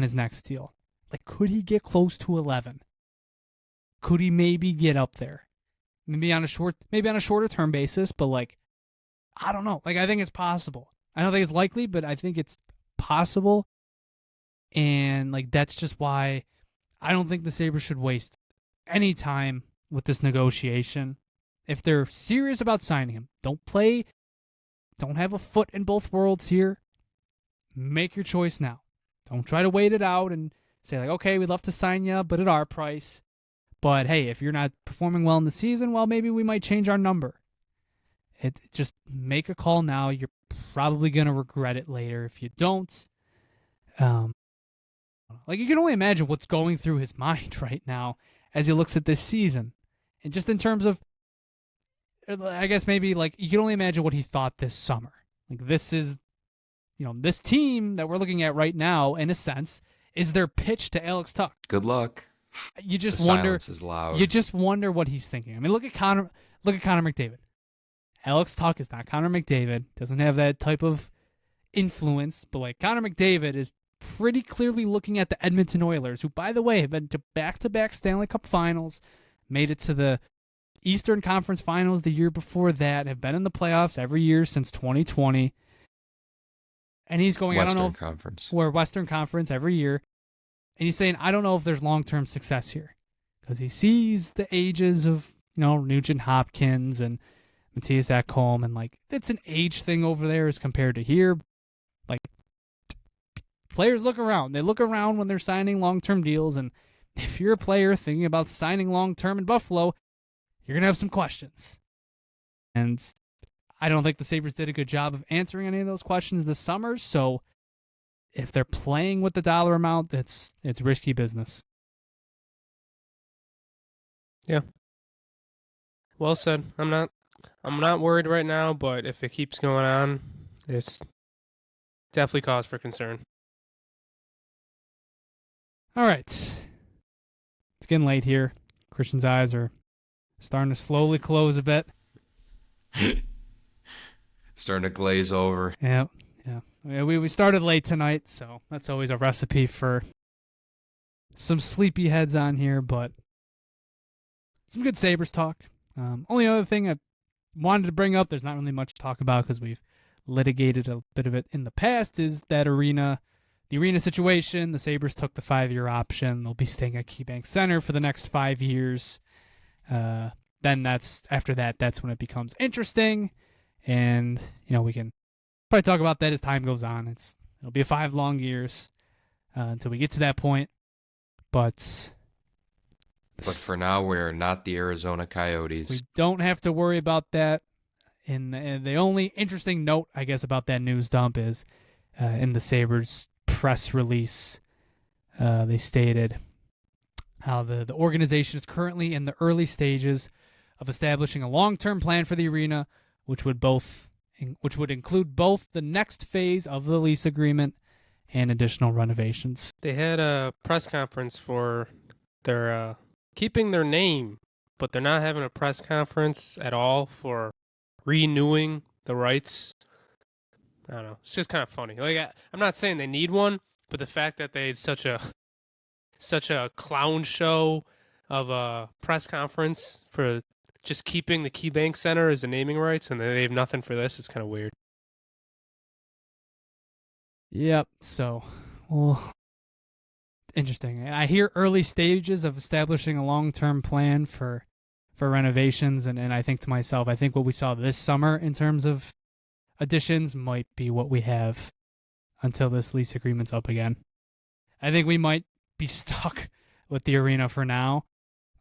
[SPEAKER 1] his next deal? Like, could he get close to 11? Could he maybe get up there? Maybe on a shorter term basis, but like, I don't know. Like, I think it's possible. I don't think it's likely, but I think it's possible. And like, that's just why I don't think the Sabres should waste any time with this negotiation. If they're serious about signing him, don't have a foot in both worlds here. Make your choice now. Don't try to wait it out and say like, okay, we'd love to sign you, but at our price. But hey, if you're not performing well in the season, well, maybe we might change our number. Just make a call now. You're probably going to regret it later if you don't. Like, you can only imagine what's going through his mind right now as he looks at this season. And just in terms of, I guess maybe, like, you can only imagine what he thought this summer. Like, this is, this team that we're looking at right now, in a sense, is their pitch to Alex Tuch.
[SPEAKER 2] Good luck.
[SPEAKER 1] You just
[SPEAKER 2] the
[SPEAKER 1] wonder.
[SPEAKER 2] Silence is loud.
[SPEAKER 1] You just wonder what he's thinking. I mean, look at Connor McDavid. Alex Tuch is not Connor McDavid. Doesn't have that type of influence. But like, Connor McDavid is pretty clearly looking at the Edmonton Oilers, who, by the way, have been to back-to-back Stanley Cup Finals, made it to the Eastern Conference Finals the year before that, have been in the playoffs every year since 2020. And he's going,
[SPEAKER 2] Western Conference.
[SPEAKER 1] We're Western Conference every year. And he's saying, I don't know if there's long-term success here. Because he sees the ages of, Nugent Hopkins and Mattias Ekholm, and like, it's an age thing over there as compared to here. Like, players look around. They look around when they're signing long-term deals, and if you're a player thinking about signing long-term in Buffalo, you're going to have some questions. And I don't think the Sabres did a good job of answering any of those questions this summer, so if they're playing with the dollar amount, it's risky business.
[SPEAKER 3] Yeah. Well said. I'm not worried right now, but if it keeps going on, it's definitely cause for concern.
[SPEAKER 1] All right. It's getting late here. Christian's eyes are starting to slowly close a bit.
[SPEAKER 2] Starting to glaze over.
[SPEAKER 1] Yeah. We started late tonight, so that's always a recipe for some sleepy heads on here, but some good Sabres talk. Only other thing I wanted to bring up, there's not really much to talk about because we've litigated a bit of it in the past, is that the arena situation. The Sabres took the 5-year option. They'll be staying at KeyBank Center for the next 5 years. Then that's when it becomes interesting. And, we can probably talk about that as time goes on. It'll be 5 long years until we get to that point. But
[SPEAKER 2] for now, we're not the Arizona Coyotes.
[SPEAKER 1] We don't have to worry about that. And the only interesting note, I guess, about that news dump is in the Sabres press release, they stated how the organization is currently in the early stages of establishing a long-term plan for the arena, which would include both the next phase of the lease agreement and additional renovations.
[SPEAKER 3] They had a press conference for their keeping their name, but they're not having a press conference at all for renewing the rights. I don't know. It's just kind of funny. Like, I'm not saying they need one, but the fact that they had such a clown show of a press conference for just keeping the KeyBank Center as the naming rights, and they have nothing for this, it's kind of weird.
[SPEAKER 1] Yep. So, well, interesting. And I hear early stages of establishing a long-term plan for renovations, and I think to myself, I think what we saw this summer in terms of additions might be what we have until this lease agreement's up again. I think we might be stuck with the arena for now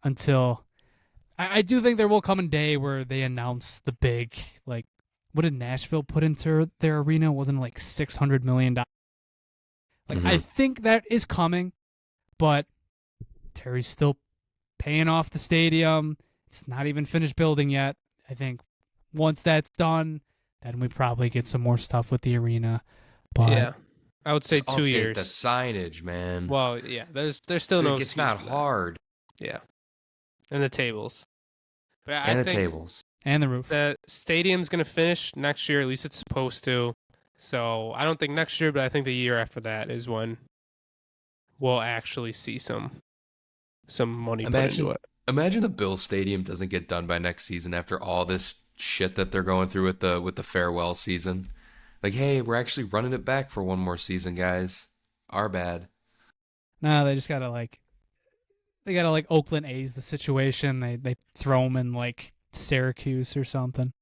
[SPEAKER 1] until I do think there will come a day where they announce the big, like, what did Nashville put into their arena? Wasn't it like $600 million? Like, I think that is coming, but Terry's still paying off the stadium. It's not even finished building yet. I think once that's done, then we probably get some more stuff with the arena. But
[SPEAKER 3] yeah, I would say
[SPEAKER 2] Just
[SPEAKER 3] 2
[SPEAKER 2] update
[SPEAKER 3] years.
[SPEAKER 2] the signage, man.
[SPEAKER 3] Well, yeah, there's still no.
[SPEAKER 2] It's not
[SPEAKER 3] excuse for that.
[SPEAKER 2] hard.
[SPEAKER 3] Yeah, and the tables. But I
[SPEAKER 2] And the
[SPEAKER 3] think
[SPEAKER 2] tables.
[SPEAKER 1] and the roof.
[SPEAKER 3] the stadium's gonna finish next year. At least it's supposed to. So I don't think next year, but I think the year after that is when we'll actually see some money put into it.
[SPEAKER 2] Imagine the Bills Stadium doesn't get done by next season after all this shit that they're going through with the farewell season. Like, hey, we're actually running it back for one more season, guys. Our bad.
[SPEAKER 1] No, they just gotta like Oakland A's the situation. They throw them in like Syracuse or something.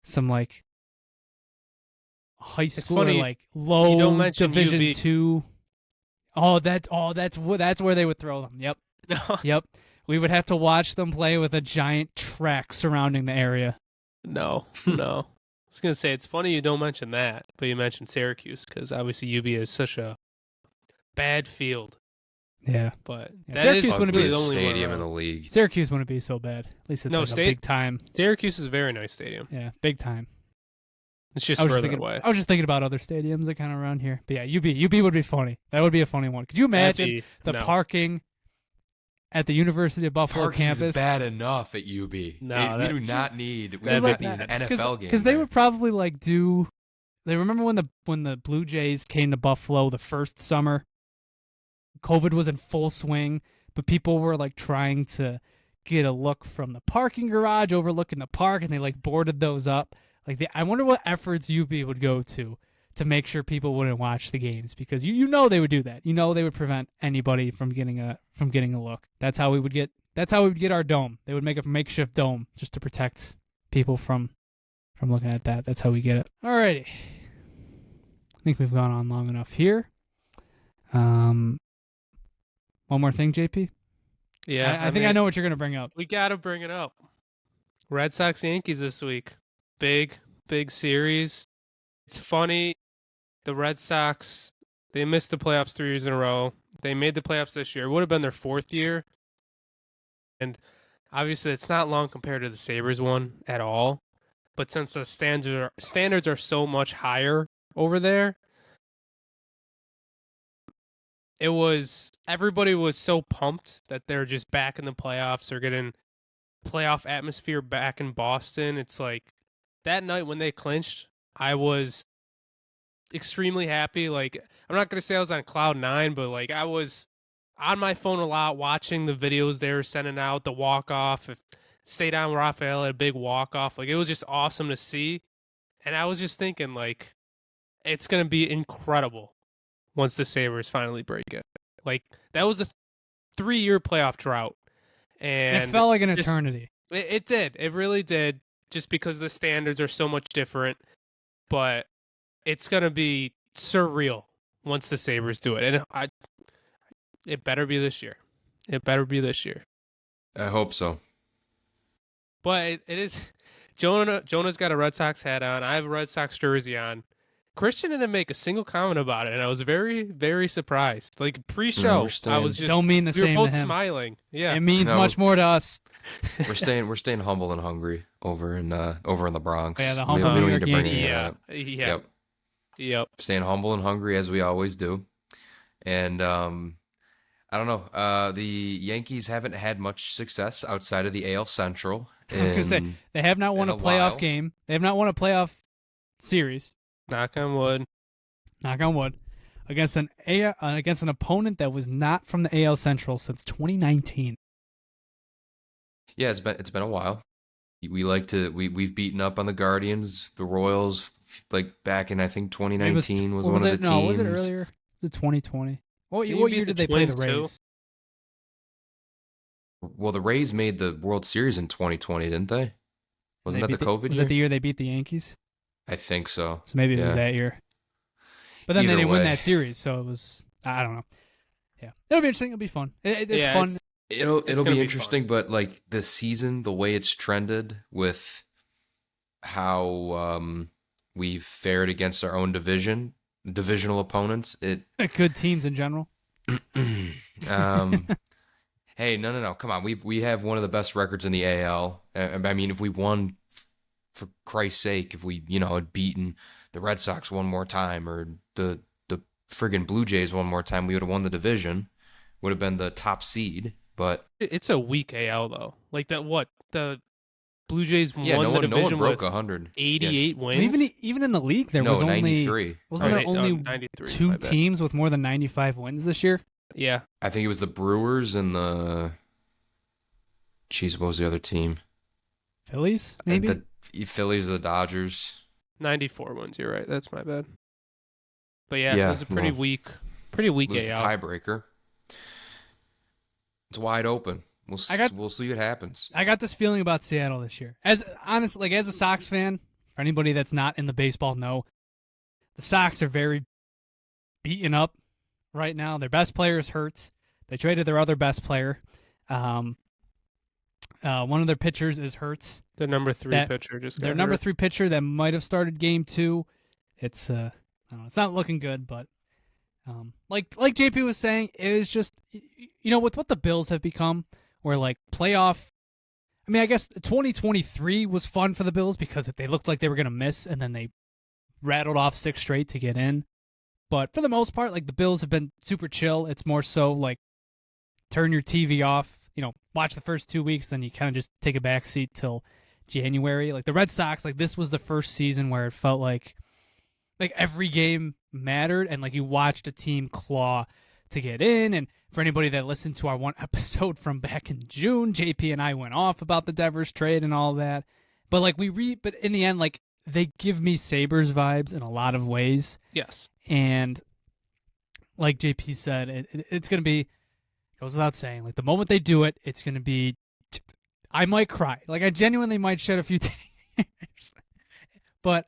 [SPEAKER 1] Some like high school or
[SPEAKER 3] funny,
[SPEAKER 1] like
[SPEAKER 3] you
[SPEAKER 1] low
[SPEAKER 3] don't mention
[SPEAKER 1] Division
[SPEAKER 3] UB.
[SPEAKER 1] 2. That's where they would throw them. Yep.
[SPEAKER 3] No,
[SPEAKER 1] Yep. We would have to watch them play with a giant track surrounding the area.
[SPEAKER 3] no. I was gonna say it's funny you don't mention that, but you mentioned Syracuse because obviously UB is such a bad field.
[SPEAKER 1] Yeah.
[SPEAKER 3] But
[SPEAKER 1] Yeah,
[SPEAKER 3] that
[SPEAKER 1] Syracuse
[SPEAKER 3] is
[SPEAKER 1] wouldn't be
[SPEAKER 3] the
[SPEAKER 2] Ugliest
[SPEAKER 3] only one
[SPEAKER 2] stadium in
[SPEAKER 3] around.
[SPEAKER 2] the league.
[SPEAKER 1] Syracuse wouldn't be so bad. At least it's
[SPEAKER 3] No,
[SPEAKER 1] like a big time.
[SPEAKER 3] Syracuse is a very nice stadium.
[SPEAKER 1] Yeah, big time.
[SPEAKER 3] It's just
[SPEAKER 1] I was
[SPEAKER 3] further
[SPEAKER 1] thinking,
[SPEAKER 3] away.
[SPEAKER 1] I was just thinking about other stadiums that kind of around here. But yeah, UB would be funny. That would be a funny one. Could you imagine the
[SPEAKER 3] no.
[SPEAKER 1] parking at the University of Buffalo
[SPEAKER 2] Parking is
[SPEAKER 1] campus?
[SPEAKER 2] bad enough at UB.
[SPEAKER 3] No,
[SPEAKER 2] we
[SPEAKER 3] that-
[SPEAKER 2] do not need
[SPEAKER 3] that'd be
[SPEAKER 2] an
[SPEAKER 3] bad.
[SPEAKER 2] NFL game.
[SPEAKER 1] Because they
[SPEAKER 2] there.
[SPEAKER 1] would probably like do. They remember when the Blue Jays came to Buffalo the first summer. COVID was in full swing, but people were like trying to get a look from the parking garage overlooking the park, and they like boarded those up. Like I wonder what efforts UB would go to make sure people wouldn't watch the games, because you know they would do that. You know they would prevent anybody from getting a look. That's how we would get our dome. They would make a makeshift dome just to protect people from looking at that. That's how we get it. Alrighty. I think we've gone on long enough here. One more thing, JP.
[SPEAKER 3] Yeah,
[SPEAKER 1] I think I know what you're gonna bring up.
[SPEAKER 3] We gotta bring it up. Red Sox Yankees this week. Big series. It's funny. The Red Sox, they missed the playoffs 3 years in a row. They made the playoffs this year. It would have been their 4th year. And obviously it's not long compared to the Sabres one at all. But since the standards are so much higher over there, everybody was so pumped that they're just back in the playoffs. They're getting playoff atmosphere back in Boston. It's like that night when they clinched, I was extremely happy. Like, I'm not going to say I was on cloud 9, but like I was on my phone a lot watching the videos they were sending out, the walk-off. Stay down Raphael had a big walk-off. Like, it was just awesome to see. And I was just thinking, like, it's going to be incredible once the Sabres finally break it. Like, that was a 3-year playoff drought. And
[SPEAKER 1] it felt like an eternity.
[SPEAKER 3] It did. It really did, just because the standards are so much different. But it's going to be surreal once the Sabres do it. And it better be this year. It better be this year.
[SPEAKER 2] I hope so.
[SPEAKER 3] But it is. Jonah's got a Red Sox hat on. I have a Red Sox jersey on. Christian didn't make a single comment about it, and I was very, very surprised. Like, pre-show, I was just
[SPEAKER 1] don't mean the
[SPEAKER 3] we were
[SPEAKER 1] same
[SPEAKER 3] both
[SPEAKER 1] to him.
[SPEAKER 3] smiling. Yeah,
[SPEAKER 1] It means
[SPEAKER 2] No.
[SPEAKER 1] much more to us.
[SPEAKER 2] We're staying humble and hungry over in the Bronx.
[SPEAKER 1] Yeah, the
[SPEAKER 2] We
[SPEAKER 1] humble
[SPEAKER 2] don't
[SPEAKER 1] New
[SPEAKER 2] need
[SPEAKER 1] York
[SPEAKER 2] to bring
[SPEAKER 1] Yankees.
[SPEAKER 2] it
[SPEAKER 3] yeah,
[SPEAKER 2] up.
[SPEAKER 3] yeah, yep.
[SPEAKER 2] Staying humble and hungry as we always do. And I don't know. The Yankees haven't had much success outside of the AL Central.
[SPEAKER 1] I was going to say, they have not won
[SPEAKER 2] in
[SPEAKER 1] a
[SPEAKER 2] a
[SPEAKER 1] playoff
[SPEAKER 2] while.
[SPEAKER 1] game. They have not won a playoff series,
[SPEAKER 3] Knock on wood.
[SPEAKER 1] knock on wood, against an opponent that was not from the AL Central since 2019.
[SPEAKER 2] Yeah, it's been a while. We've beaten up on the Guardians, the Royals, like back in I think 2019 was one of the teams.
[SPEAKER 1] No, was it earlier? Was it 2020? What
[SPEAKER 3] Didn't you
[SPEAKER 1] year
[SPEAKER 3] beat
[SPEAKER 1] did
[SPEAKER 3] the
[SPEAKER 1] they play the
[SPEAKER 3] Twins, too?
[SPEAKER 1] Rays?
[SPEAKER 2] Well, the Rays made the World Series in 2020, didn't they? Wasn't that the COVID
[SPEAKER 1] Was
[SPEAKER 2] year?
[SPEAKER 1] that the year they beat the Yankees?
[SPEAKER 2] I think so.
[SPEAKER 1] So maybe it was that year. But then they
[SPEAKER 2] Either
[SPEAKER 1] didn't win
[SPEAKER 2] way.
[SPEAKER 1] that series, so it was, I don't know. Yeah. It'll be interesting. It'll be fun. It's fun.
[SPEAKER 2] It'll
[SPEAKER 3] gonna
[SPEAKER 2] be
[SPEAKER 3] be
[SPEAKER 2] interesting,
[SPEAKER 3] fun.
[SPEAKER 2] but like the season, the way it's trended with how we've fared against our own divisional opponents,
[SPEAKER 1] Good teams in general.
[SPEAKER 2] Hey, no, come on. We have one of the best records in the AL. I mean, if we won, for Christ's sake, if we had beaten the Red Sox one more time or the friggin' Blue Jays one more time, we would have won the division. Would have been the top seed. But
[SPEAKER 3] It's a weak AL though. Like that, what the Blue Jays won the
[SPEAKER 2] no
[SPEAKER 3] division
[SPEAKER 2] one broke
[SPEAKER 3] with
[SPEAKER 2] 100.
[SPEAKER 3] 88 wins.
[SPEAKER 1] Even in the league, there
[SPEAKER 2] No,
[SPEAKER 1] was only
[SPEAKER 2] 93.
[SPEAKER 1] wasn't there only
[SPEAKER 3] 93, my
[SPEAKER 1] two
[SPEAKER 3] bad.
[SPEAKER 1] teams with more than 95 wins this year?
[SPEAKER 3] Yeah,
[SPEAKER 2] I think it was the Brewers and the. Jeez, what was the other team?
[SPEAKER 1] Phillies, maybe.
[SPEAKER 2] The Phillies or the Dodgers.
[SPEAKER 3] 94 wins. You're right. That's my bad. But yeah,
[SPEAKER 2] Yeah,
[SPEAKER 3] it was a pretty
[SPEAKER 2] well,
[SPEAKER 3] weak
[SPEAKER 2] It was the
[SPEAKER 3] AL.
[SPEAKER 2] tiebreaker. It's wide open. We'll see what happens.
[SPEAKER 1] I got this feeling about Seattle this year. As a Sox fan, for anybody that's not in the baseball know, the Sox are very beaten up right now. Their best player is hurt. They traded their other best player. One of their pitchers is hurt.
[SPEAKER 3] The number 3 pitcher just got
[SPEAKER 1] Their number
[SPEAKER 3] hurt.
[SPEAKER 1] 3 pitcher that might have started game 2. It's I don't know, it's not looking good, but like JP was saying, it is just with what the Bills have become, where like playoff. I mean, I guess 2023 was fun for the Bills because they looked like they were going to miss, and then they rattled off 6 straight to get in. But for the most part, like the Bills have been super chill. It's more so like turn your TV off, watch the first 2 weeks, then you kind of just take a back seat till January. Like the Red Sox, like this was the first season where it felt like every game mattered, and like you watched a team claw to get in. And for anybody that listened to our one episode from back in June, JP and I went off about the Devers trade and all that. But like but in the end, like they give me Sabres vibes in a lot of ways.
[SPEAKER 3] Yes.
[SPEAKER 1] And like JP said, it's going to be, goes without saying, like the moment they do it, it's going to be, I might cry. Like I genuinely might shed a few tears. But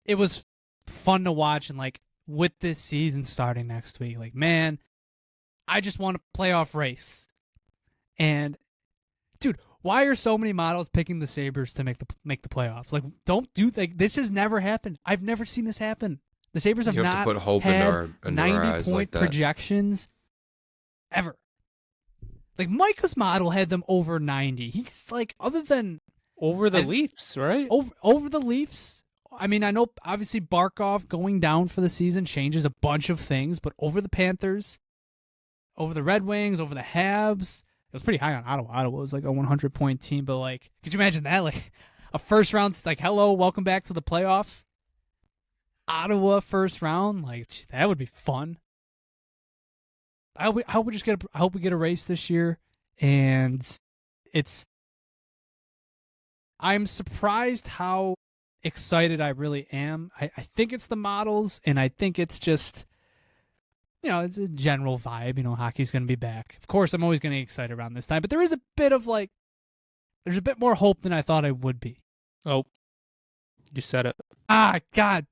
[SPEAKER 1] it was fun to watch, and like with this season starting next week, like man, I just want a playoff race. And dude, why are so many models picking the Sabres to make the playoffs? Like, don't do this has never happened. I've never seen this happen. The Sabres have
[SPEAKER 2] You have
[SPEAKER 1] not
[SPEAKER 2] to put hope
[SPEAKER 1] had
[SPEAKER 2] into our
[SPEAKER 1] 90
[SPEAKER 2] eyes
[SPEAKER 1] point
[SPEAKER 2] like that.
[SPEAKER 1] projections ever. Like Micah's model had them over 90. He's like, other than
[SPEAKER 3] Over the Leafs, right?
[SPEAKER 1] over the Leafs. I mean, I know obviously Barkov going down for the season changes a bunch of things, but over the Panthers, over the Red Wings, over the Habs, it was pretty high on Ottawa. Ottawa was like a 100-point team, but like, could you imagine that? Like a first round, like, hello, welcome back to the playoffs. Ottawa first round, like that would be fun. I hope we get a race this year, and I'm surprised how excited I really am. I think it's the models, and I think it's just, it's a general vibe. Hockey's going to be back. Of course, I'm always going to get excited around this time, but there is a bit of like, there's a bit more hope than I thought I would be.
[SPEAKER 3] Oh, you said it.
[SPEAKER 1] Ah, God.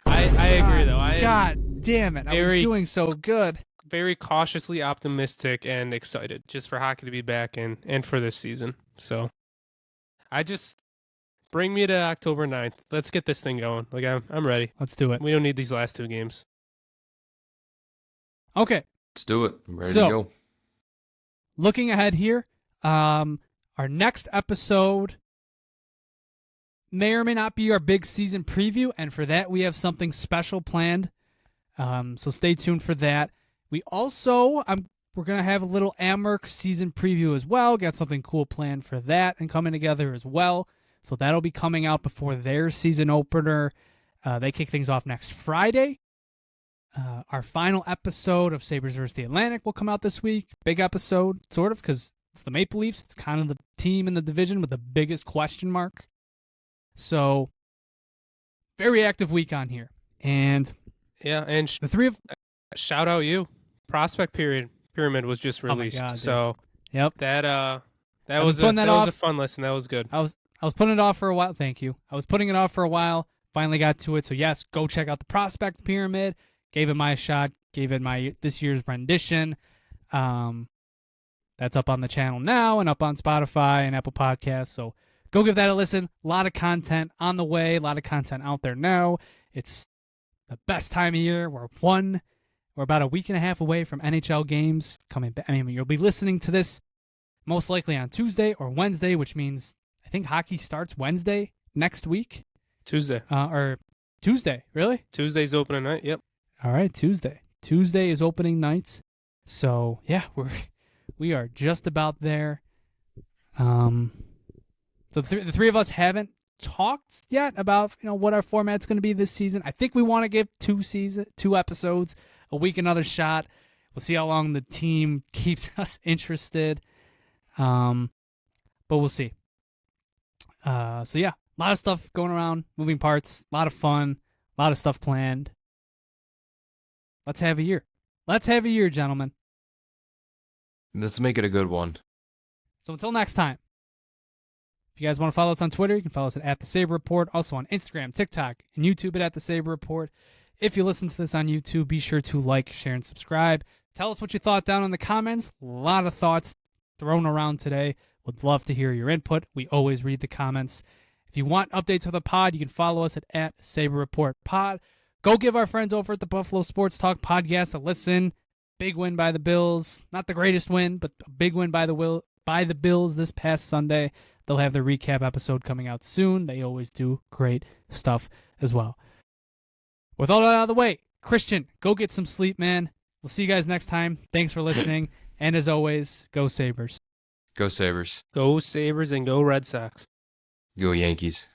[SPEAKER 3] I agree, though. I am
[SPEAKER 1] God damn it. I was doing so good.
[SPEAKER 3] very cautiously optimistic and excited just for hockey to be back and for this season. So I just bring me to October 9th. Let's get this thing going. Like I'm ready.
[SPEAKER 1] Let's do it.
[SPEAKER 3] We don't need these last 2 games.
[SPEAKER 1] Okay.
[SPEAKER 2] Let's do it. I'm ready
[SPEAKER 1] So,
[SPEAKER 2] to go.
[SPEAKER 1] Looking ahead here, our next episode may or may not be our big season preview, and for that we have something special planned. So stay tuned for that. We also, we're gonna have a little Amherst season preview as well. Got something cool planned for that and coming together as well. So that'll be coming out before their season opener. They kick things off next Friday. Our final episode of Sabres vs. the Atlantic will come out this week. Big episode, sort of, because it's the Maple Leafs. It's kind of the team in the division with the biggest question mark. So very active week on here. And
[SPEAKER 3] Yeah, and
[SPEAKER 1] the three of
[SPEAKER 3] shout out you. Prospect Pyramid was just
[SPEAKER 1] Oh my
[SPEAKER 3] released.
[SPEAKER 1] God, dude.
[SPEAKER 3] So
[SPEAKER 1] Yep.
[SPEAKER 3] that
[SPEAKER 1] I've
[SPEAKER 3] was
[SPEAKER 1] been putting that
[SPEAKER 3] was
[SPEAKER 1] off.
[SPEAKER 3] a fun listen. That was good.
[SPEAKER 1] I was putting it off for a while. Thank you. I was putting it off for a while. Finally got to it. So yes, go check out the Prospect Pyramid. Gave it my shot. Gave it my this year's rendition. That's up on the channel now and up on Spotify and Apple Podcasts. So go give that a listen. A lot of content on the way. A lot of content out there now. It's the best time of year. We're about a week and a half away from NHL games coming back. I mean, you'll be listening to this most likely on Tuesday or Wednesday, which means I think hockey starts Wednesday next week.
[SPEAKER 3] Tuesday.
[SPEAKER 1] Or Tuesday, really?
[SPEAKER 3] Tuesday's opening night. Yep.
[SPEAKER 1] All right, Tuesday. Tuesday is opening nights. So, yeah, we are just about there. So the three of us haven't talked yet about, what our format's going to be this season. I think we want to give 2 episodes a week, another shot. We'll see how long the team keeps us interested. But we'll see. So yeah, a lot of stuff going around, moving parts, a lot of fun, a lot of stuff planned. Let's have a year. Let's have a year, gentlemen.
[SPEAKER 2] Let's make it a good one.
[SPEAKER 1] So until next time, if you guys want to follow us on Twitter, you can follow us at The Sabre Report. Also on Instagram, TikTok, and YouTube at The Sabre Report. If you listen to this on YouTube, be sure to like, share, and subscribe. Tell us what you thought down in the comments. A lot of thoughts thrown around today. Would love to hear your input. We always read the comments. If you want updates of the pod, you can follow us at Sabre Report Pod. Go give our friends over at the Buffalo Sports Talk podcast a listen. Big win by the Bills. Not the greatest win, but a big win by the Bills this past Sunday. They'll have their recap episode coming out soon. They always do great stuff as well. With all that out of the way, Christian, go get some sleep, man. We'll see you guys next time. Thanks for listening. And as always, go Sabres.
[SPEAKER 2] Go Sabres.
[SPEAKER 3] Go Sabres and go Red Sox.
[SPEAKER 2] Go Yankees.